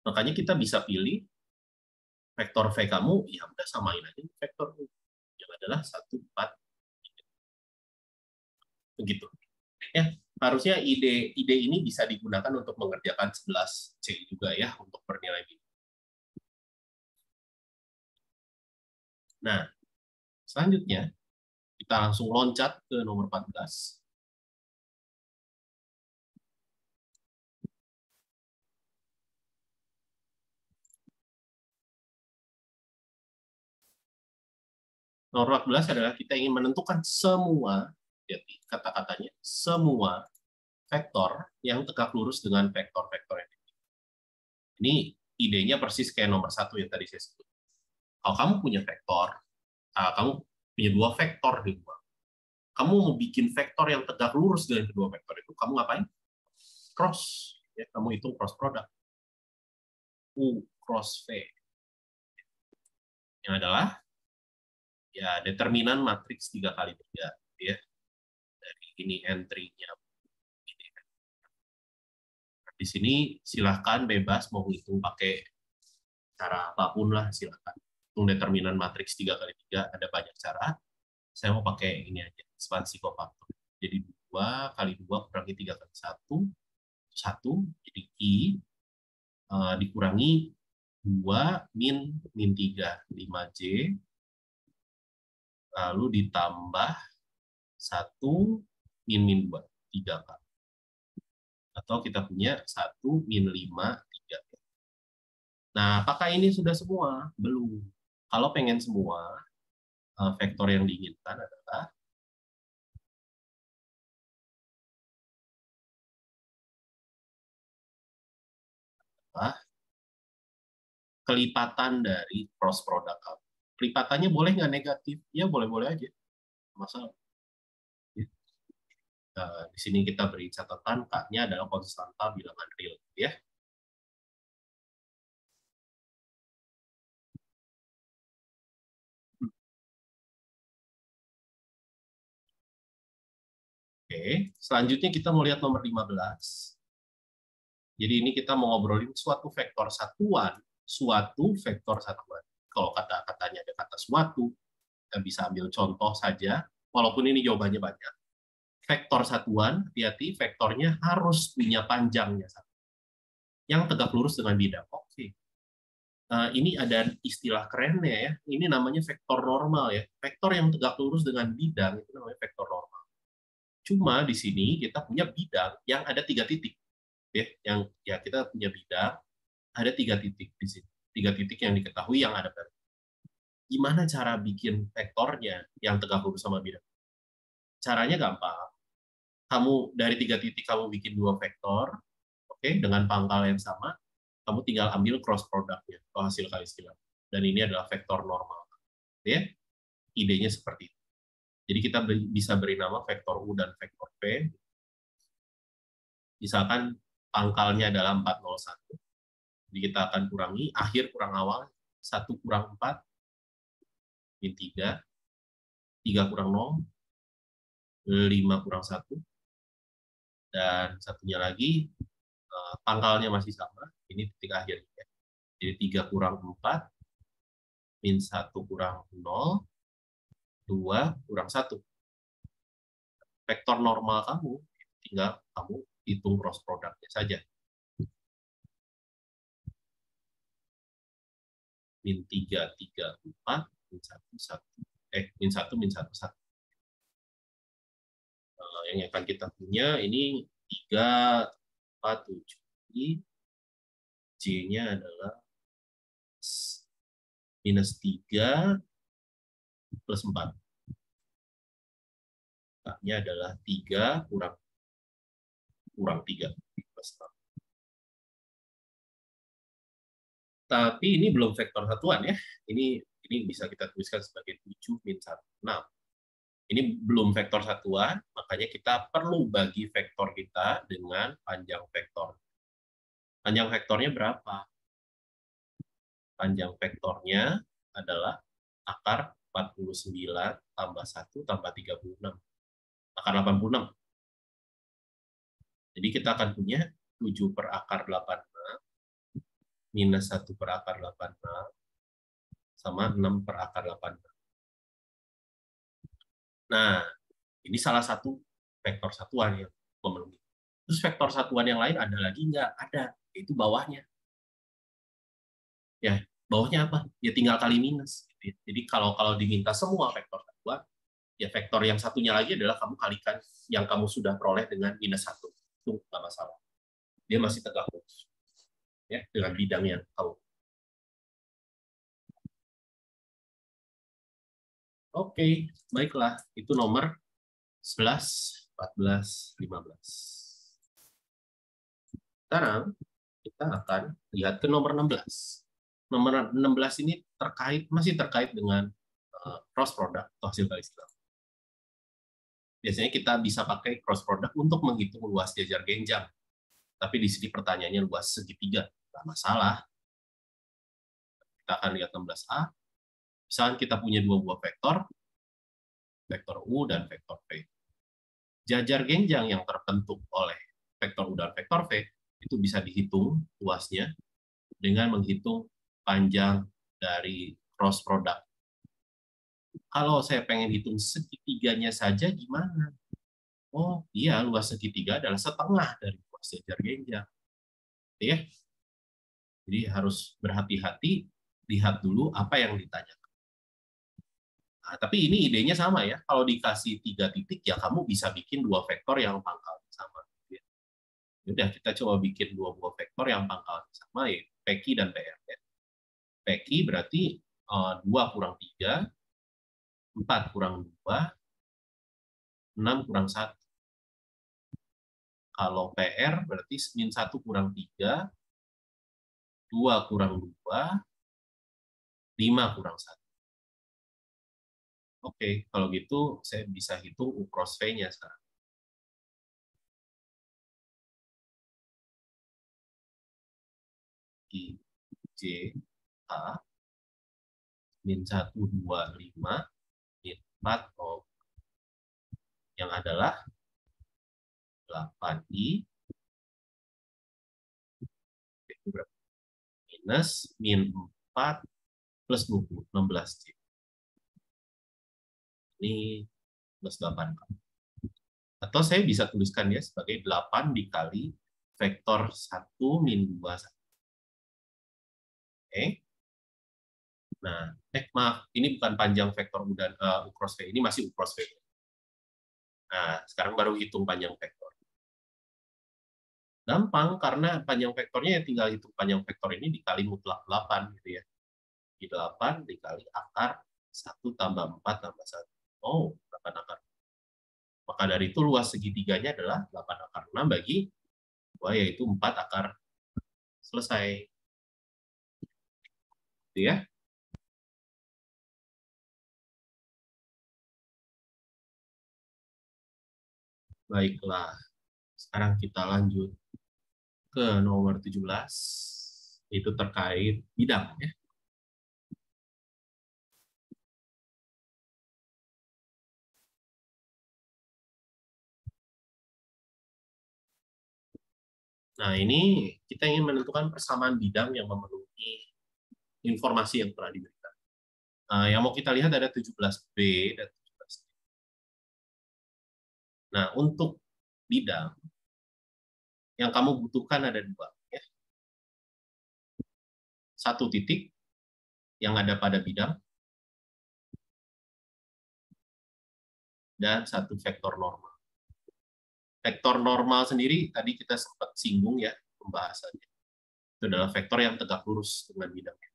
Makanya kita bisa pilih vektor V kamu, ya udah samain aja vektor U. Yang adalah 1, 4. Begitu. Ya, harusnya ide ini bisa digunakan untuk mengerjakan 11C juga ya, untuk bernilai ini. Nah, selanjutnya kita langsung loncat ke nomor 14. Nomor 14 adalah kita ingin menentukan semua, jadi kata-katanya, semua vektor yang tegak lurus dengan vektor-vektor yang ini idenya persis kayak nomor 1 yang tadi saya sebut. Kalau kamu punya vektor, kamu punya 2 vektor di luar. Kamu mau bikin vektor yang tegak lurus dengan kedua vektor itu, kamu ngapain? Cross. Ya, kamu hitung cross product. U cross V. Yang adalah ya determinan matriks 3 kali 3. Ya. Dari ini entry-nya. Di sini silahkan bebas mau hitung pakai cara apapun lah, silahkan. Hitung determinan matriks 3 kali 3, ada banyak cara. Saya mau pakai ini aja, ekspansi kofaktor. Jadi 2 kali 2 kurangi 3 kali 1, 1, jadi I, dikurangi 2 min 3, 5J, lalu ditambah 1 min 2, 3 kali. Atau kita punya 1 min 5, 3. Nah, apakah ini sudah semua? Belum. Kalau pengen semua, vektor yang diinginkan adalah kelipatan dari cross product kamu. Kelipatannya boleh nggak negatif? Ya boleh-boleh aja. Masalah. Di sini kita beri catatan K-nya adalah konstanta bilangan real, ya. Oke, selanjutnya kita mau lihat nomor 15. Jadi ini kita mau ngobrolin suatu vektor satuan, Kalau kata-katanya ada kata suatu, kita bisa ambil contoh saja, walaupun ini jawabannya banyak. Vektor satuan, hati-hati, vektornya harus punya panjangnya satu. Yang tegak lurus dengan bidang. Oke. Ini ada istilah kerennya ya. Ini namanya vektor normal ya. Vektor yang tegak lurus dengan bidang itu namanya vektor normal. Cuma di sini kita punya bidang yang ada 3 titik. Ya, yang ya kita punya bidang ada 3 titik di sini. 3 titik yang diketahui yang ada. Gimana cara bikin vektornya yang tegak lurus sama bidang? Caranya gampang. Kamu dari 3 titik kamu bikin 2 vektor, oke, dengan pangkal yang sama, kamu tinggal ambil cross produknya atau hasil kali silang. Dan ini adalah vektor normal. Ya, idenya seperti itu. Jadi kita bisa beri nama vektor U dan vektor V. Misalkan pangkalnya adalah 401. Jadi kita akan kurangi akhir kurang awal, 1 kurang 4 min 3, 3 kurang 0, 5 kurang 1, dan satunya lagi pangkalnya masih sama, ini titik akhirnya. Jadi 3 kurang 4 min 1 kurang 0, 2 kurang 1. Vektor normal kamu tinggal kamu hitung cross produknya saja. Min 3, 3, 4, min 1, 1. Min 1, min 1, 1. Yang akan kita punya ini 3, 4, 7. J-nya adalah minus 3 plus 4. K-nya adalah 3 kurang 3 plus 4. Tapi ini belum vektor satuan ya. Ini bisa kita tuliskan sebagai 7 min 1, 6. Ini belum vektor satuan, makanya kita perlu bagi vektor kita dengan panjang vektor. Panjang vektornya berapa? Panjang vektornya adalah akar 49 tambah 1 tambah 36. Akar 86. Jadi kita akan punya 7 per akar 86 minus 1 per akar 86 sama 6 per akar 86. Nah, ini salah satu vektor satuan yang memenuhi. Terus vektor satuan yang lain ada lagi nggak? Ada, yaitu bawahnya. Ya, bawahnya apa? Ya tinggal kali minus. Jadi kalau diminta semua vektor satuan, ya vektor yang satunya lagi adalah kamu kalikan yang kamu sudah peroleh dengan minus 1. Itu nggak masalah. Dia masih tegak lurus. Ya, dengan bidang yang kamu. Oke, baiklah. Itu nomor 11, 14, 15. Sekarang kita akan lihat ke nomor 16. Nomor 16 ini masih terkait dengan cross product atau hasil kali silang. Biasanya kita bisa pakai cross product untuk menghitung luas jajar genjang. Tapi di sini pertanyaannya luas segitiga. Nggak masalah. Kita akan lihat 16A. Misalkan kita punya dua buah vektor, vektor U dan vektor V. Jajar genjang yang terbentuk oleh vektor U dan vektor V itu bisa dihitung luasnya dengan menghitung panjang dari cross product. Kalau saya pengen hitung segitiganya saja gimana? Oh iya, luas segitiga adalah setengah dari luas jajar genjang. Ya. Jadi harus berhati-hati, lihat dulu apa yang ditanyakan. Nah, tapi ini idenya sama ya. Kalau dikasih 3 titik, ya kamu bisa bikin dua vektor yang pangkalnya sama. Udah, kita coba bikin dua buah vektor yang pangkalnya sama, yaitu PQ dan PR. PQ berarti 2 kurang 3, 4 kurang 2, 6 kurang 1. Kalau PR berarti min 1 kurang 3, 2 kurang 2, 5 kurang 1. Oke, kalau gitu saya bisa hitung U cross V-nya sekarang. I, J, H, min 1, 2, 5, min 4, yang adalah 8I, minus min 4 plus 20, 16J. Ini plus 8. Atau saya bisa tuliskan ya sebagai 8 dikali vektor 1 min 2. Oke. Nah, maaf, ini bukan panjang vektor U dan U cross V, ini masih U cross V. Nah, sekarang baru hitung panjang vektor. Gampang, karena panjang vektornya ya tinggal hitung panjang vektor ini dikali mutlak 8, gitu ya. Di 8 dikali akar 1 tambah 4 tambah 1. Oh, 8 akar. Maka dari itu luas segitiganya adalah 8 akar 6 bagi 2, yaitu 4 akar. Selesai. Gitu ya. Baiklah. Sekarang kita lanjut ke nomor 17. Itu terkait bidang ya. Nah, ini kita ingin menentukan persamaan bidang yang memenuhi informasi yang telah diberikan. Yang mau kita lihat ada 17B dan 17D. Nah, untuk bidang, yang kamu butuhkan ada 2. Ya. 1 titik yang ada pada bidang, dan 1 vektor normal. Vektor normal sendiri, tadi kita sempat singgung ya pembahasannya. Itu adalah vektor yang tegak lurus dengan bidangnya.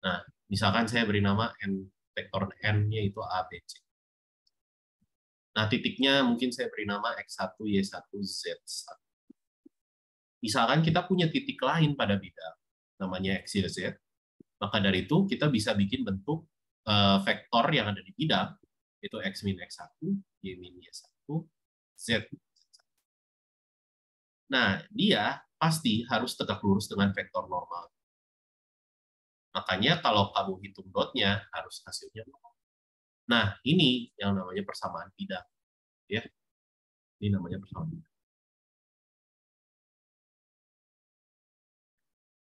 Nah, misalkan saya beri nama N, vektor N-nya itu A, B, C. Nah, titiknya mungkin saya beri nama X1, Y1, Z1. Misalkan kita punya titik lain pada bidang, namanya X, Y, Z. Maka dari itu, kita bisa bikin bentuk vektor yang ada di bidang, itu X min X1, Y min Y1, Z. Nah, dia pasti harus tegak lurus dengan vektor normal. Makanya kalau kamu hitung dotnya, harus hasilnya 0. Nah, ini yang namanya persamaan bidang. Ya, ini namanya persamaan bidang.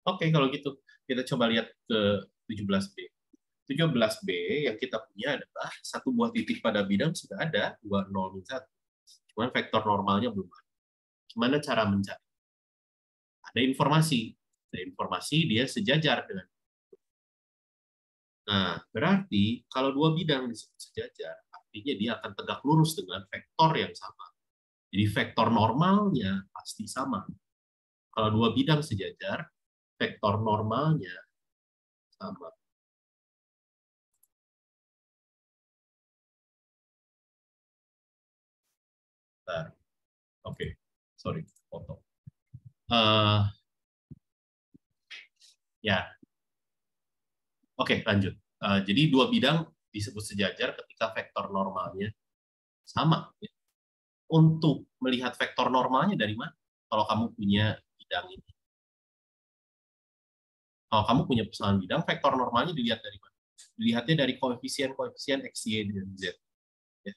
Oke, kalau gitu, kita coba lihat ke 17B. 17B yang kita punya adalah satu buah titik pada bidang sudah ada, 2, 0, min 1. Cuman vektor normalnya belum ada. Gimana cara mencari? Ada informasi. Ada informasi dia sejajar dengan. Nah, berarti kalau dua bidang disebut sejajar, artinya dia akan tegak lurus dengan vektor yang sama. Jadi vektor normalnya pasti sama. Kalau dua bidang sejajar, vektor normalnya sama. Bentar. Oke, sorry, foto. Ya, oke, lanjut. Jadi dua bidang disebut sejajar ketika vektor normalnya sama. Untuk melihat vektor normalnya dari mana? Kalau kamu punya bidang ini. Kalau kamu punya persamaan bidang, vektor normalnya dilihat dari mana? Dilihatnya dari koefisien-koefisien X, Y, dan Z. Ya.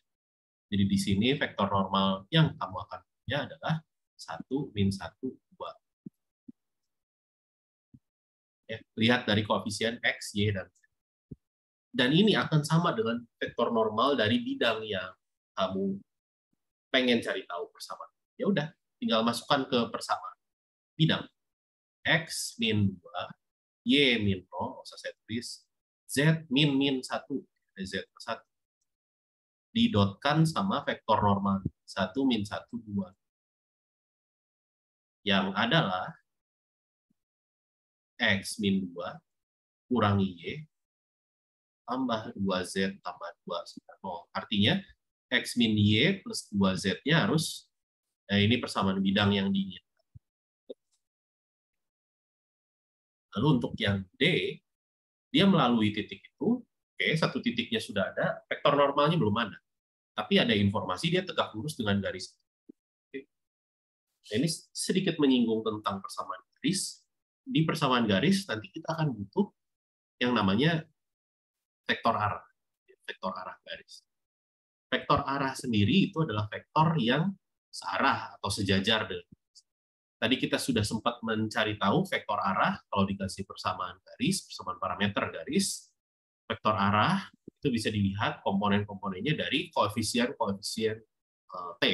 Jadi di sini vektor normal yang kamu akan punya adalah 1, min 1, 2. Ya. Lihat dari koefisien X, Y, dan Z. Dan ini akan sama dengan vektor normal dari bidang yang kamu pengen cari tahu persamaan. Ya udah, tinggal masukkan ke persamaan bidang. X min 2, Y min 0, usah saya tulis, Z min 1, Z per 1. Didotkan sama vektor normal 1 min 1, 2. Yang adalah X min 2 kurangi Y tambah 2Z tambah 2 sama 0. Artinya X min Y plus 2Z-nya harus, ini persamaan bidang yang diinginkan. Lalu untuk yang D, dia melalui titik itu, oke, satu titiknya sudah ada, vektor normalnya belum ada. Tapi ada informasi dia tegak lurus dengan garis. Oke. Nah, ini sedikit menyinggung tentang persamaan garis. Di persamaan garis, nanti kita akan butuh yang namanya vektor arah. Vektor arah garis. Vektor arah sendiri itu adalah vektor yang searah atau sejajar dengan. Tadi kita sudah sempat mencari tahu vektor arah kalau dikasih persamaan garis, persamaan parameter garis, vektor arah itu bisa dilihat komponen-komponennya dari koefisien-koefisien T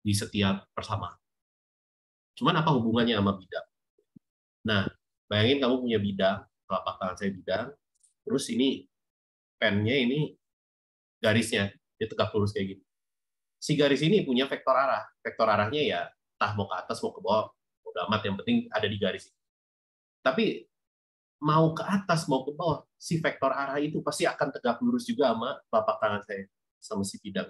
di setiap persamaan. Cuman apa hubungannya sama bidang? Nah, bayangin kamu punya bidang, telapak tangan saya bidang, terus ini pennya ini garisnya, dia tegak lurus kayak gini. Si garis ini punya vektor arah. Vektor arahnya ya entah mau ke atas mau ke bawah, udah amat, yang penting ada di garis ini. Tapi mau ke atas mau ke bawah, si vektor arah itu pasti akan tegak lurus juga sama telapak tangan saya, sama si bidang.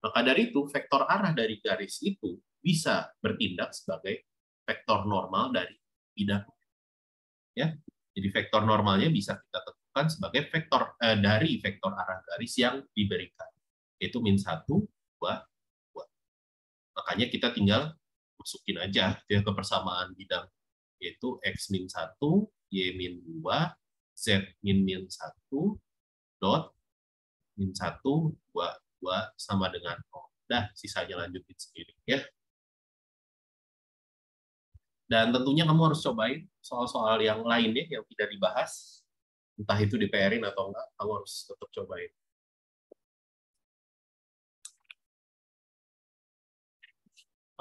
Maka dari itu, vektor arah dari garis itu bisa bertindak sebagai vektor normal dari bidang. Ya, jadi vektor normalnya bisa kita tentukan sebagai vektor dari vektor arah garis yang diberikan, yaitu min 1, 2, 2. Makanya kita tinggal masukin aja gitu ya ke persamaan bidang, yaitu X min 1, Y min 2, Z min 1, dot min 1, 2, 2 sama dengan 0. Dah, sisanya lanjutin sendiri ya. Dan tentunya kamu harus cobain soal-soal yang lainnya yang tidak dibahas, entah itu di PR-in atau enggak, kamu harus tetap cobain.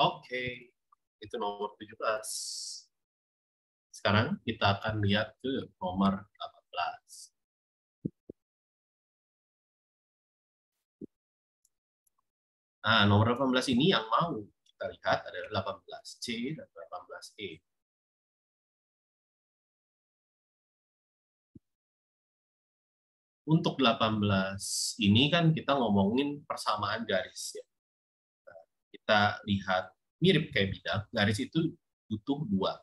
Oke, itu nomor 17. Sekarang kita akan lihat ke nomor 18. Nah, nomor 18 ini yang mau kita lihat adalah 18C dan 18E. Untuk 18 ini kan kita ngomongin persamaan garis ya. Kita lihat mirip kayak bidang, garis itu butuh 2.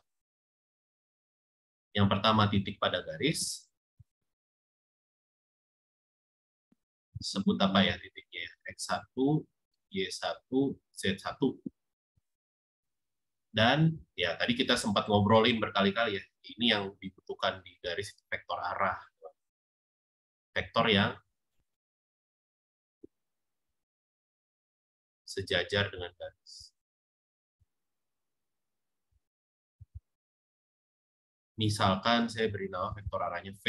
Yang pertama titik pada garis, sebut apa ya titiknya? X1, Y1, Z1. Dan ya tadi kita sempat ngobrolin berkali-kali ya, ini yang dibutuhkan di garis vektor arah. Vektor yang sejajar dengan garis. Misalkan saya beri nama vektor arahnya V,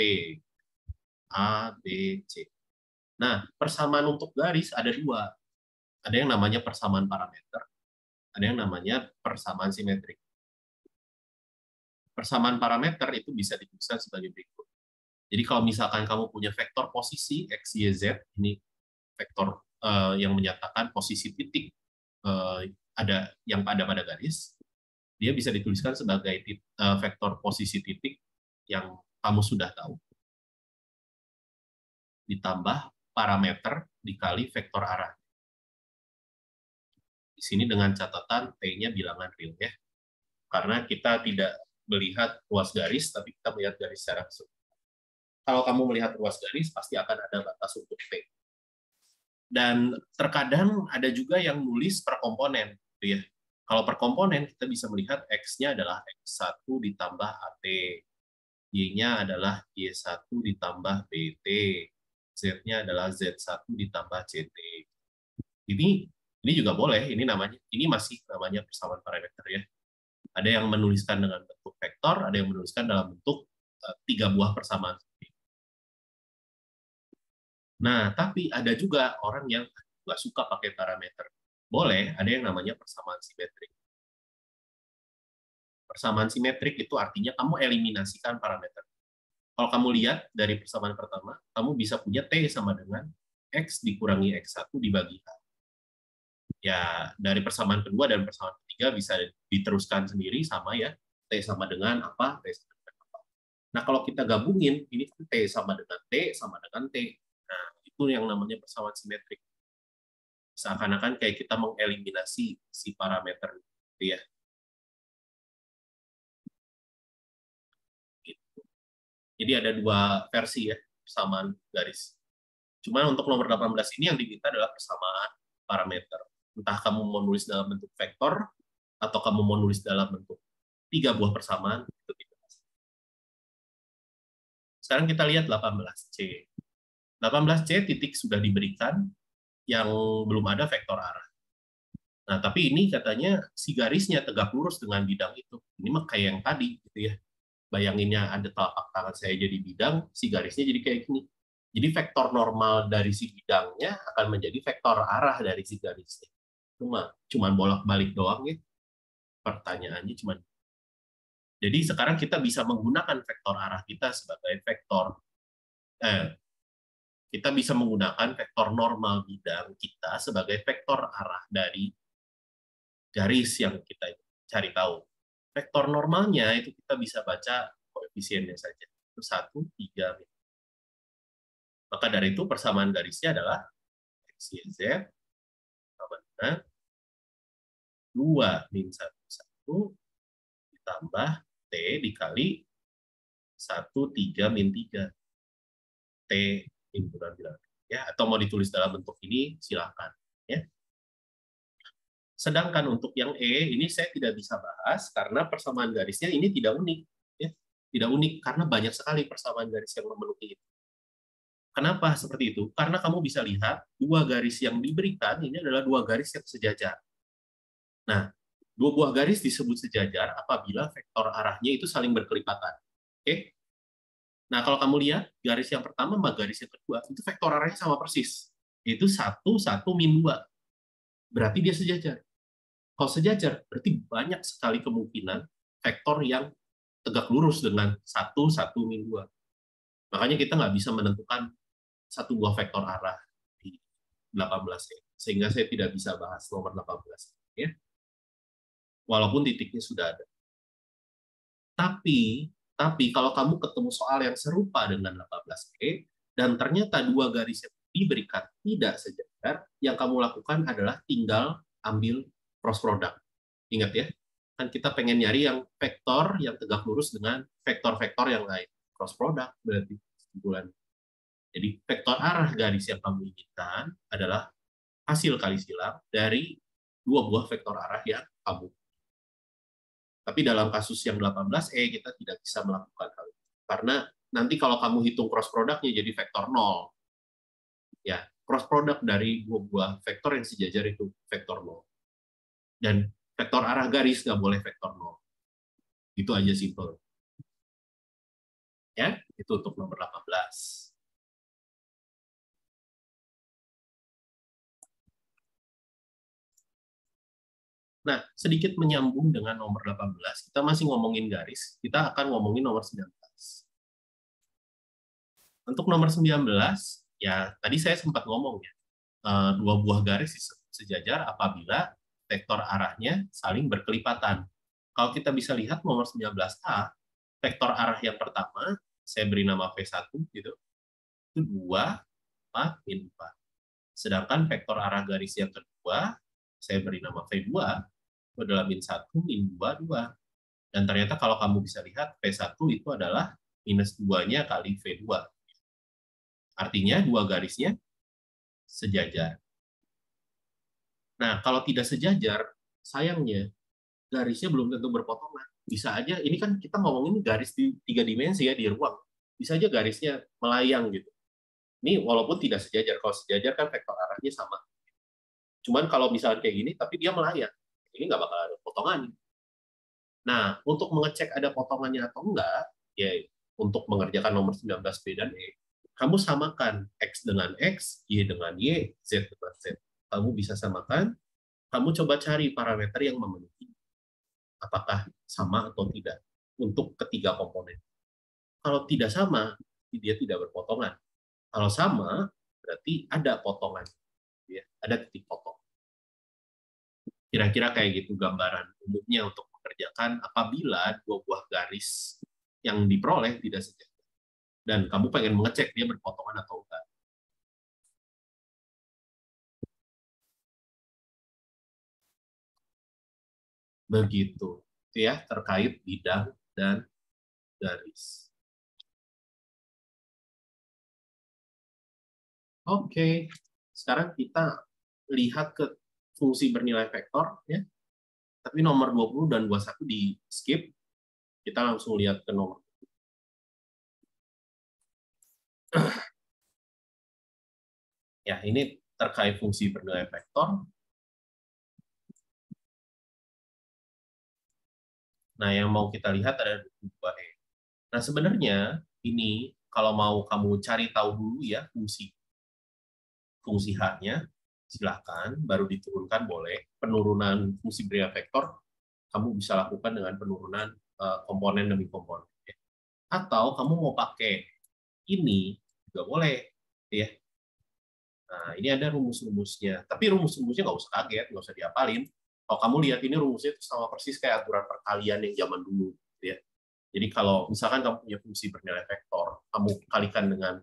A, B, C. Nah, persamaan untuk garis ada dua. Ada yang namanya persamaan parameter, ada yang namanya persamaan simetrik. Persamaan parameter itu bisa dituliskan sebagai berikut. Jadi kalau misalkan kamu punya vektor posisi X, Y, Z, ini vektor yang menyatakan posisi titik ada yang ada pada garis, dia bisa dituliskan sebagai vektor posisi titik yang kamu sudah tahu, ditambah parameter dikali vektor arah. Di sini dengan catatan T-nya bilangan real ya, karena kita tidak melihat ruas garis, tapi kita melihat garis secara keseluruhan. Kalau kamu melihat ruas garis, pasti akan ada batas untuk T. Dan terkadang ada juga yang nulis per komponen, gitu ya. Kalau per komponen, kita bisa melihat X-nya adalah X1 ditambah AT, Y-nya adalah Y1 ditambah BT, Z-nya adalah Z1 ditambah CT. Ini juga boleh, ini masih namanya persamaan parameter ya. Ada yang menuliskan dengan bentuk vektor, ada yang menuliskan dalam bentuk 3 buah persamaan. Nah, tapi ada juga orang yang nggak suka pakai parameter. Boleh, ada yang namanya persamaan simetrik. Persamaan simetrik itu artinya kamu eliminasikan parameter. Kalau kamu lihat dari persamaan pertama, kamu bisa punya T sama dengan X dikurangi X1 dibagi A. Ya, dari persamaan kedua dan persamaan ketiga bisa diteruskan sendiri sama ya. T sama dengan apa? T sama dengan apa. Nah, kalau kita gabungin, ini T sama dengan T sama dengan T. Nah, itu yang namanya persamaan simetrik. Seakan-akan kayak kita mengeliminasi si parameter gitu ya. Gitu. Jadi ada dua versi ya persamaan garis. Cuma untuk nomor 18 ini yang diminta adalah persamaan parameter. Entah kamu mau nulis dalam bentuk vektor atau kamu mau nulis dalam bentuk 3 buah persamaan, itu bebas. Sekarang kita lihat 18C. 18C titik sudah diberikan, yang belum ada vektor arah. Nah, tapi ini katanya si garisnya tegak lurus dengan bidang itu. Ini mah kayak yang tadi gitu ya. Bayanginnya ada telapak tangan saya jadi bidang, si garisnya jadi kayak gini. Jadi vektor normal dari si bidangnya akan menjadi vektor arah dari si garisnya. Cuma bolak-balik doang ya. Pertanyaannya cuma. Jadi sekarang kita bisa menggunakan vektor arah kita sebagai vektor kita bisa menggunakan vektor normal bidang kita sebagai vektor arah dari garis yang kita cari tahu. Vektor normalnya itu kita bisa baca koefisiennya saja. Itu 1, 3. Maka dari itu persamaan garisnya adalah X, Y, Z sama dengan 2 min 1, 1 ditambah T dikali 1, 3 min 3. T himpunan bilangan. Ya, atau mau ditulis dalam bentuk ini, silakan. Ya. Sedangkan untuk yang E, ini saya tidak bisa bahas karena persamaan garisnya ini tidak unik. Ya. Tidak unik, karena banyak sekali persamaan garis yang memenuhi itu. Kenapa seperti itu? Karena kamu bisa lihat, dua garis yang diberikan ini adalah dua garis yang sejajar. Nah, dua buah garis disebut sejajar apabila vektor arahnya itu saling berkelipatan. Oke? Nah, kalau kamu lihat, garis yang pertama sama garis yang kedua, itu vektor arahnya sama persis. Itu 1, 1, min 2. Berarti dia sejajar. Kalau sejajar, berarti banyak sekali kemungkinan vektor yang tegak lurus dengan 1, 1, min 2. Makanya kita nggak bisa menentukan satu buah vektor arah di 18 ya. Sehingga saya tidak bisa bahas nomor 18 ya. Walaupun titiknya sudah ada. Tapi kalau kamu ketemu soal yang serupa dengan 18E dan ternyata dua garis yang diberikan tidak sejajar, yang kamu lakukan adalah tinggal ambil cross product. Ingat ya, kan kita pengen nyari yang vektor yang tegak lurus dengan vektor-vektor yang lain. Cross product berarti kesimpulan. Jadi vektor arah garis yang kamu inginkan adalah hasil kali silang dari dua buah vektor arah yang kamu Tapi dalam kasus yang 18E kita tidak bisa melakukan hal itu. Karena nanti kalau kamu hitung cross produknya jadi vektor 0. Ya, cross product dari dua buah vektor yang sejajar itu vektor 0. Dan vektor arah garis nggak boleh vektor 0. Itu aja simple. Ya, itu untuk nomor 18. Nah, sedikit menyambung dengan nomor 18, kita masih ngomongin garis, kita akan ngomongin nomor 19. Untuk nomor 19, ya tadi saya sempat ngomong ya, dua buah garis sejajar apabila vektor arahnya saling berkelipatan. Kalau kita bisa lihat nomor 19A, vektor arah yang pertama, saya beri nama V1, gitu, itu 2, 4, min 4. Sedangkan vektor arah garis yang kedua, saya beri nama V2, itu adalah min 1, min 2, 2. Dan ternyata kalau kamu bisa lihat, V1 itu adalah minus 2-nya kali V2. Artinya dua garisnya sejajar. Nah, kalau tidak sejajar, sayangnya garisnya belum tentu berpotongan. Bisa aja, ini kan kita ngomongin garis di 3 dimensi ya, di ruang. Bisa aja garisnya melayang gitu. Ini walaupun tidak sejajar. Kalau sejajar kan vektor arahnya sama. Cuman kalau misalnya kayak gini, tapi dia melayang. Ini nggak bakal ada potongan. Nah, untuk mengecek ada potongannya atau enggak, ya untuk mengerjakan nomor 19B dan E, kamu samakan X dengan X, Y dengan Y, Z dengan Z. Kamu bisa samakan, kamu coba cari parameter yang memenuhi apakah sama atau tidak untuk ketiga komponen. Kalau tidak sama, dia tidak berpotongan. Kalau sama, berarti ada potongan, ya, ada titik potong. Kira-kira kayak gitu gambaran umumnya untuk mengerjakan apabila dua buah garis yang diperoleh tidak sejajar. Dan kamu pengen mengecek dia berpotongan atau enggak. Begitu. Itu ya, terkait bidang dan garis. Oke, sekarang kita lihat ke fungsi bernilai vektor, ya. Tapi nomor 20 dan 21 di skip. Kita langsung lihat ke nomor. Ya, ini terkait fungsi bernilai vektor. Nah, yang mau kita lihat ada 22E. Nah, sebenarnya ini kalau mau kamu cari tahu dulu ya fungsi H-nya, silakan, baru diturunkan boleh. Penurunan fungsi bernilai vektor kamu bisa lakukan dengan penurunan komponen demi komponen. Atau kamu mau pakai ini juga boleh, ya. Nah, ini ada rumus-rumusnya. Tapi rumus-rumusnya nggak usah kaget, nggak usah diapalin. Kalau kamu lihat ini rumusnya itu sama persis kayak aturan perkalian yang zaman dulu, ya. Jadi kalau misalkan kamu punya fungsi bernilai vektor, kamu kalikan dengan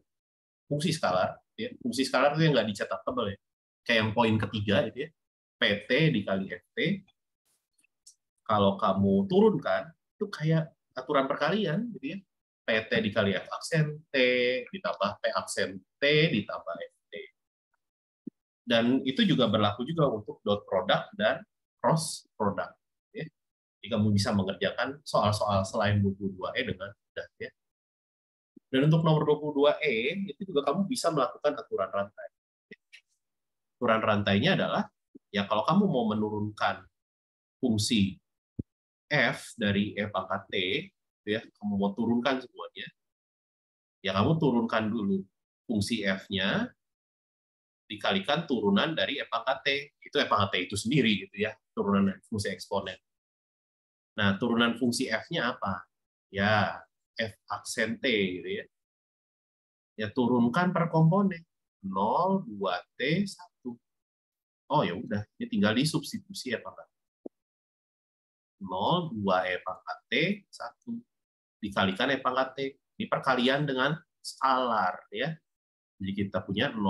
fungsi skalar, ya. Fungsi skalar itu yang nggak dicetak tebal ya. Kayak yang poin ketiga itu ya, PT dikali FT. Kalau kamu turunkan, itu kayak aturan perkalian, gitu ya. PT dikali F aksen T, ditambah P aksen T, ditambah FT. Dan itu juga berlaku juga untuk dot product dan cross product. Ya. Jadi kamu bisa mengerjakan soal-soal selain 22E dengan mudah. Ya. Dan untuk nomor 22E, itu juga kamu bisa melakukan aturan rantai. Aturan rantainya adalah, ya kalau kamu mau menurunkan fungsi F dari E pangkat T, ya, kamu mau turunkan semuanya, ya kamu turunkan dulu fungsi F-nya, dikalikan turunan dari E pangkat T. Itu E pangkat T itu sendiri, gitu ya, turunan fungsi eksponen. Nah, turunan fungsi F-nya apa? Ya, F aksen T, gitu ya. Ya, turunkan per komponen. 0, 2T, 1. Oh, ya udah, ini tinggal disubstitusi ya, Pak. 0, 2E pangkat T, 1. Dikalikan E pangkat T. Ini perkalian dengan skalar, ya. Jadi kita punya 0,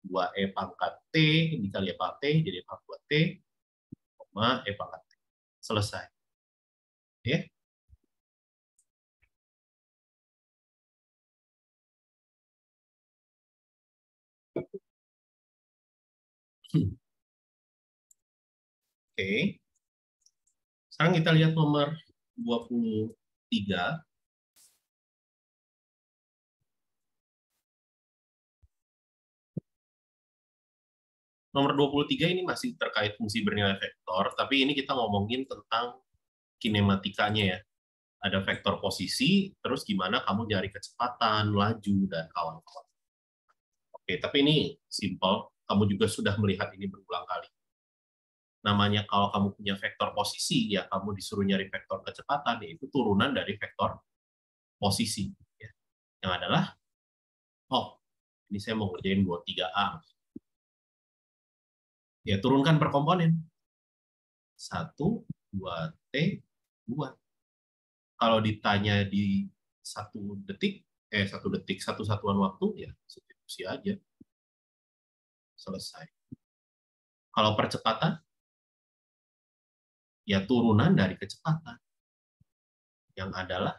2E pangkat T, dikali E pangkat T, jadi E pangkat 2T, E pangkat T. Selesai. Ya. Oke. Sekarang kita lihat nomor 23. Nomor 23 ini masih terkait fungsi bernilai vektor, tapi ini kita ngomongin tentang kinematikanya ya. Ada vektor posisi, terus gimana kamu nyari kecepatan, laju, dan kawan-kawan. Oke, tapi ini simple. Kamu juga sudah melihat ini berulang kali. Namanya kalau kamu punya vektor posisi, ya kamu disuruh nyari vektor kecepatan, yaitu turunan dari vektor posisi. Ya. Yang adalah, oh, ini saya mau ngerjain 23A. Ya, turunkan per komponen. 1, 2T, 2. Kalau ditanya di 1 detik, 1 detik, 1 satuan waktu, ya substitusi aja. Selesai. Kalau percepatan, ya turunan dari kecepatan. Yang adalah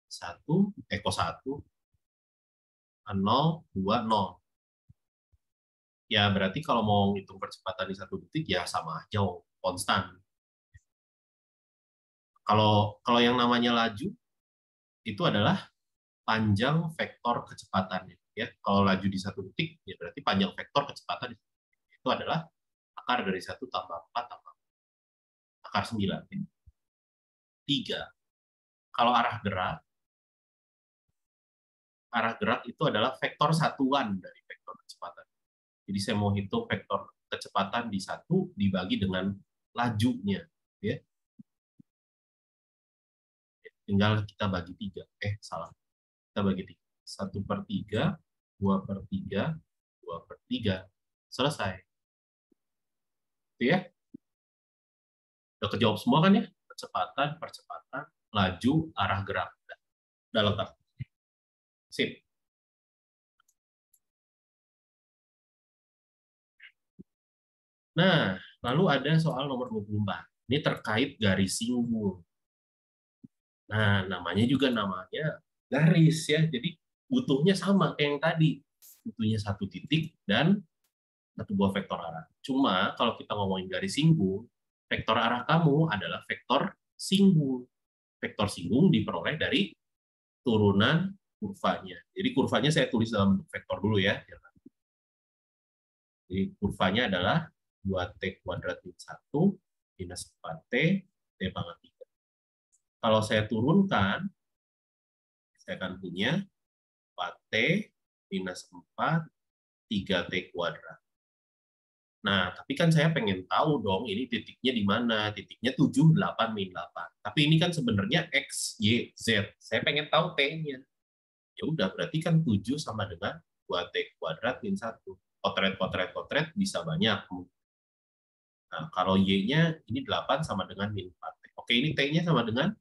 1, 1, 0, 2, 0. Ya berarti kalau mau ngitung percepatan di 1 detik, ya sama aja, konstan. Kalau yang namanya laju, itu adalah panjang vektor kecepatannya. Ya, kalau laju di 1 detik, ya berarti panjang vektor kecepatan itu adalah akar dari 1 tambah 4 tambah akar 9. 3. Kalau arah gerak itu adalah vektor satuan dari vektor kecepatan. Jadi saya mau hitung vektor kecepatan di 1 dibagi dengan lajunya. Ya. Tinggal kita bagi 3. Salah. Kita bagi 3. 1/3, 2/3, 2/3. Selesai. Itu ya. Udah kejawab semua kan ya? Kecepatan, percepatan, laju, arah gerak. Udah lengkap. Sip. Nah, lalu ada soal nomor 24. Ini terkait garis singgung. Nah, namanya garis ya. Jadi butuhnya sama kayak yang tadi. Butuhnya 1 titik dan 1 buah vektor arah. Cuma kalau kita ngomongin garis singgung, vektor arah kamu adalah vektor singgung. Vektor singgung diperoleh dari turunan kurvanya. Jadi kurvanya saya tulis dalam bentuk vektor dulu ya. Jadi kurvanya adalah 2T kuadrat min 1 minus 4T T pangkat 3. Kalau saya turunkan, saya akan punya 4T minus 4 3T kuadrat. Nah, tapi kan saya pengen tahu dong ini titiknya di mana. Titiknya 7, 8, min 8. Tapi ini kan sebenarnya X, Y, Z. Saya pengen tahu T-nya. Ya udah, berarti kan 7 sama dengan 2T kuadrat min 1. Potret bisa banyak. Nah, kalau Y-nya ini 8 sama dengan min 4. Oke, ini T-nya sama dengan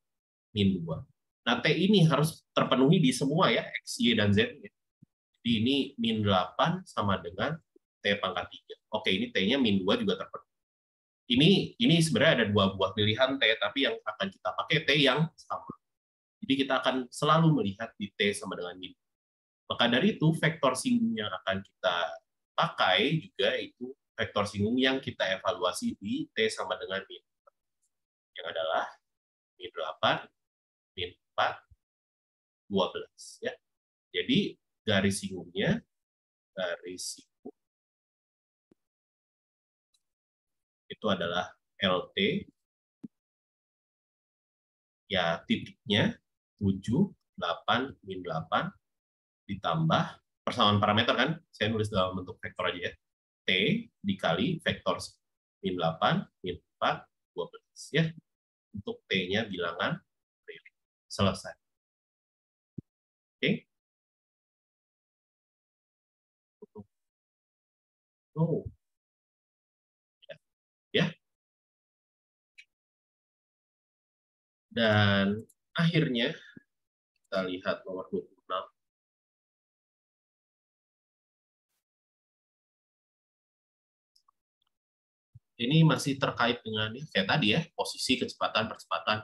min 2. Nah, T ini harus terpenuhi di semua ya, X, Y, dan Z. Jadi ini min 8 sama dengan T pangkat 3. Oke, ini T-nya min 2 juga terpenuhi. Ini sebenarnya ada 2 buah pilihan T, tapi yang akan kita pakai T yang sama. Jadi kita akan selalu melihat di T sama dengan min. Maka dari itu, vektor singgung yang akan kita pakai juga itu vektor singgung yang kita evaluasi di T sama dengan min. Yang adalah min 8, min 4, 12. Ya. Jadi garis singgungnya, itu adalah LT, ya titiknya 7, 8, min 8, ditambah persamaan parameter kan, saya nulis dalam bentuk vektor aja ya, T dikali vektor min 8, min 4, 12 ya. Untuk T-nya bilangan real. Selesai. Oke. Oh. Ya. Dan akhirnya kita lihat nomor 26. Ini masih terkait dengan kayak tadi ya, posisi, kecepatan, percepatan.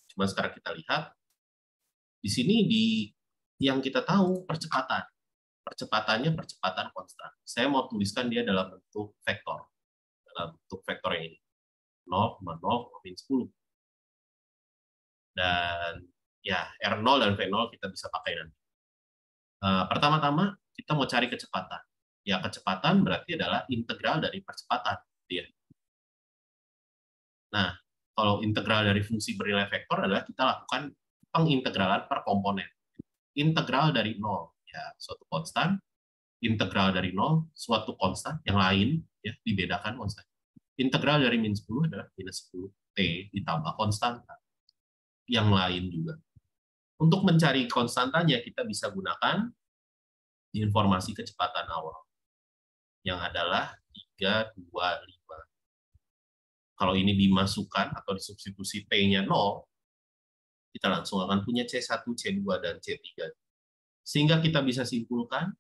Cuma sekarang kita lihat di sini yang kita tahu percepatan. Percepatannya percepatan konstan. Saya mau tuliskan dia dalam bentuk vektor. Dalam bentuk vektor yang ini. 0,0, min 10. Dan ya R0 dan V0 kita bisa pakai nanti. Pertama-tama kita mau cari kecepatan. Ya, kecepatan berarti adalah integral dari percepatan. Ya. Nah, kalau integral dari fungsi bernilai vektor adalah kita lakukan pengintegralan per komponen. Integral dari 0, ya suatu konstan. Integral dari 0, suatu konstan. Yang lain, ya dibedakan konstan. Integral dari min 10 adalah minus 10 T ditambah konstanta. Yang lain juga. Untuk mencari konstantanya, kita bisa gunakan informasi kecepatan awal, yang adalah 325. Kalau ini dimasukkan atau disubstitusi T-nya 0, kita langsung akan punya C1, C2, dan C3. Sehingga kita bisa simpulkan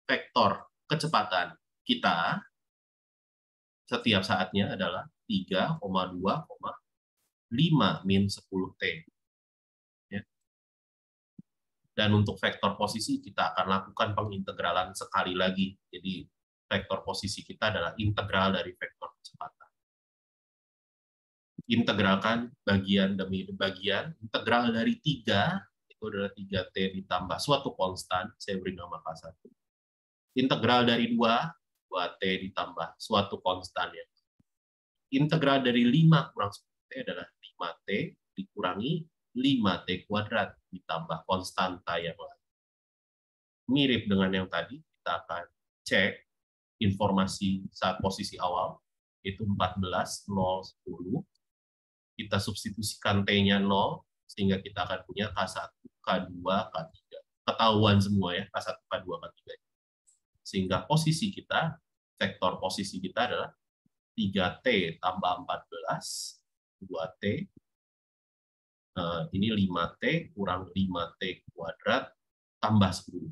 vektor kecepatan kita setiap saatnya adalah 3,2,5 min 10 T. Ya. Dan untuk vektor posisi kita akan lakukan pengintegralan sekali lagi. Jadi vektor posisi kita adalah integral dari vektor kecepatan. Integralkan bagian demi bagian. Integral dari 3, itu adalah 3T ditambah suatu konstan, saya beri nama K1. Integral dari 2, 2T ditambah suatu konstan. Ya. Integral dari 5 kurang 10T adalah 5T dikurangi 5T kuadrat ditambah konstanta yang lain. Mirip dengan yang tadi, kita akan cek informasi saat posisi awal, itu 14, 0, 10. Kita substitusikan T-nya 0, sehingga kita akan punya K1, K2, K3. Ketahuan semua ya, K1, K2, K3. Sehingga posisi kita, vektor posisi kita adalah 3T tambah 14, 2T, ini 5T kurang 5T kuadrat tambah 10.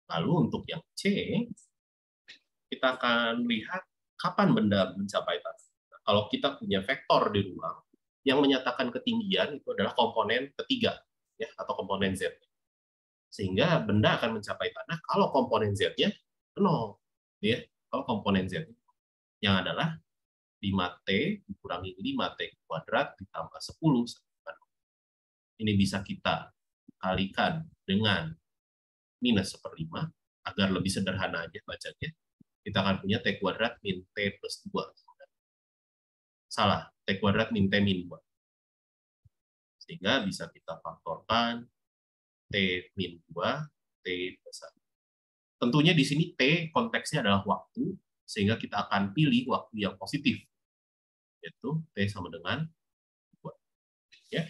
Lalu untuk yang C, kita akan lihat kapan benda mencapai tanah. Nah, kalau kita punya vektor di ruang, yang menyatakan ketinggian itu adalah komponen ketiga, ya, atau komponen Z. Sehingga benda akan mencapai tanah kalau komponen Z-nya 0. Ya, kalau komponen Z yang adalah 5T dikurangi 5T kuadrat ditambah 10. Ini bisa kita kalikan dengan minus 1/5, agar lebih sederhana aja bacanya. Kita akan punya T kuadrat min T plus 2. Salah, T kuadrat min T min 2. Sehingga bisa kita faktorkan T min 2, T plus 1. Tentunya di sini T konteksnya adalah waktu, sehingga kita akan pilih waktu yang positif, yaitu T sama dengan 2. Ya.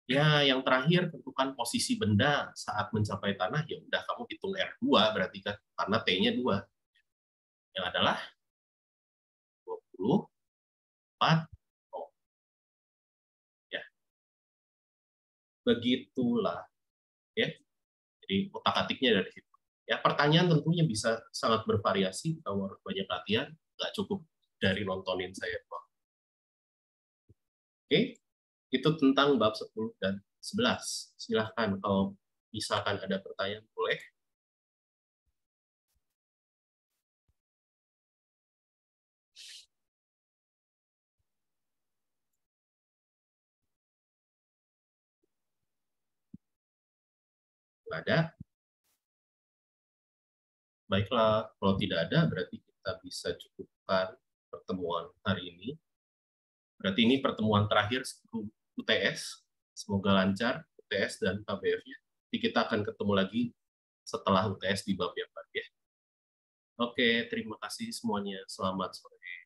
Ya, yang terakhir tentukan posisi benda saat mencapai tanah. Ya udah, kamu hitung R2 berarti kan, karena T-nya 2. Yang adalah 24. Ya. Begitulah. Ya. Jadi otak-atiknya dari situ. Ya, pertanyaan tentunya bisa sangat bervariasi, kalau harus banyak latihan, nggak cukup dari nontonin saya. Oke, itu tentang bab 10 dan 11. Silahkan kalau misalkan ada pertanyaan, boleh. Nggak ada? Baiklah, kalau tidak ada, berarti kita bisa cukupkan pertemuan hari ini. Berarti ini pertemuan terakhir sebelum UTS. Semoga lancar UTS dan KBF-nya. Jadi kita akan ketemu lagi setelah UTS di bab yang baru ya. Oke, terima kasih semuanya. Selamat sore.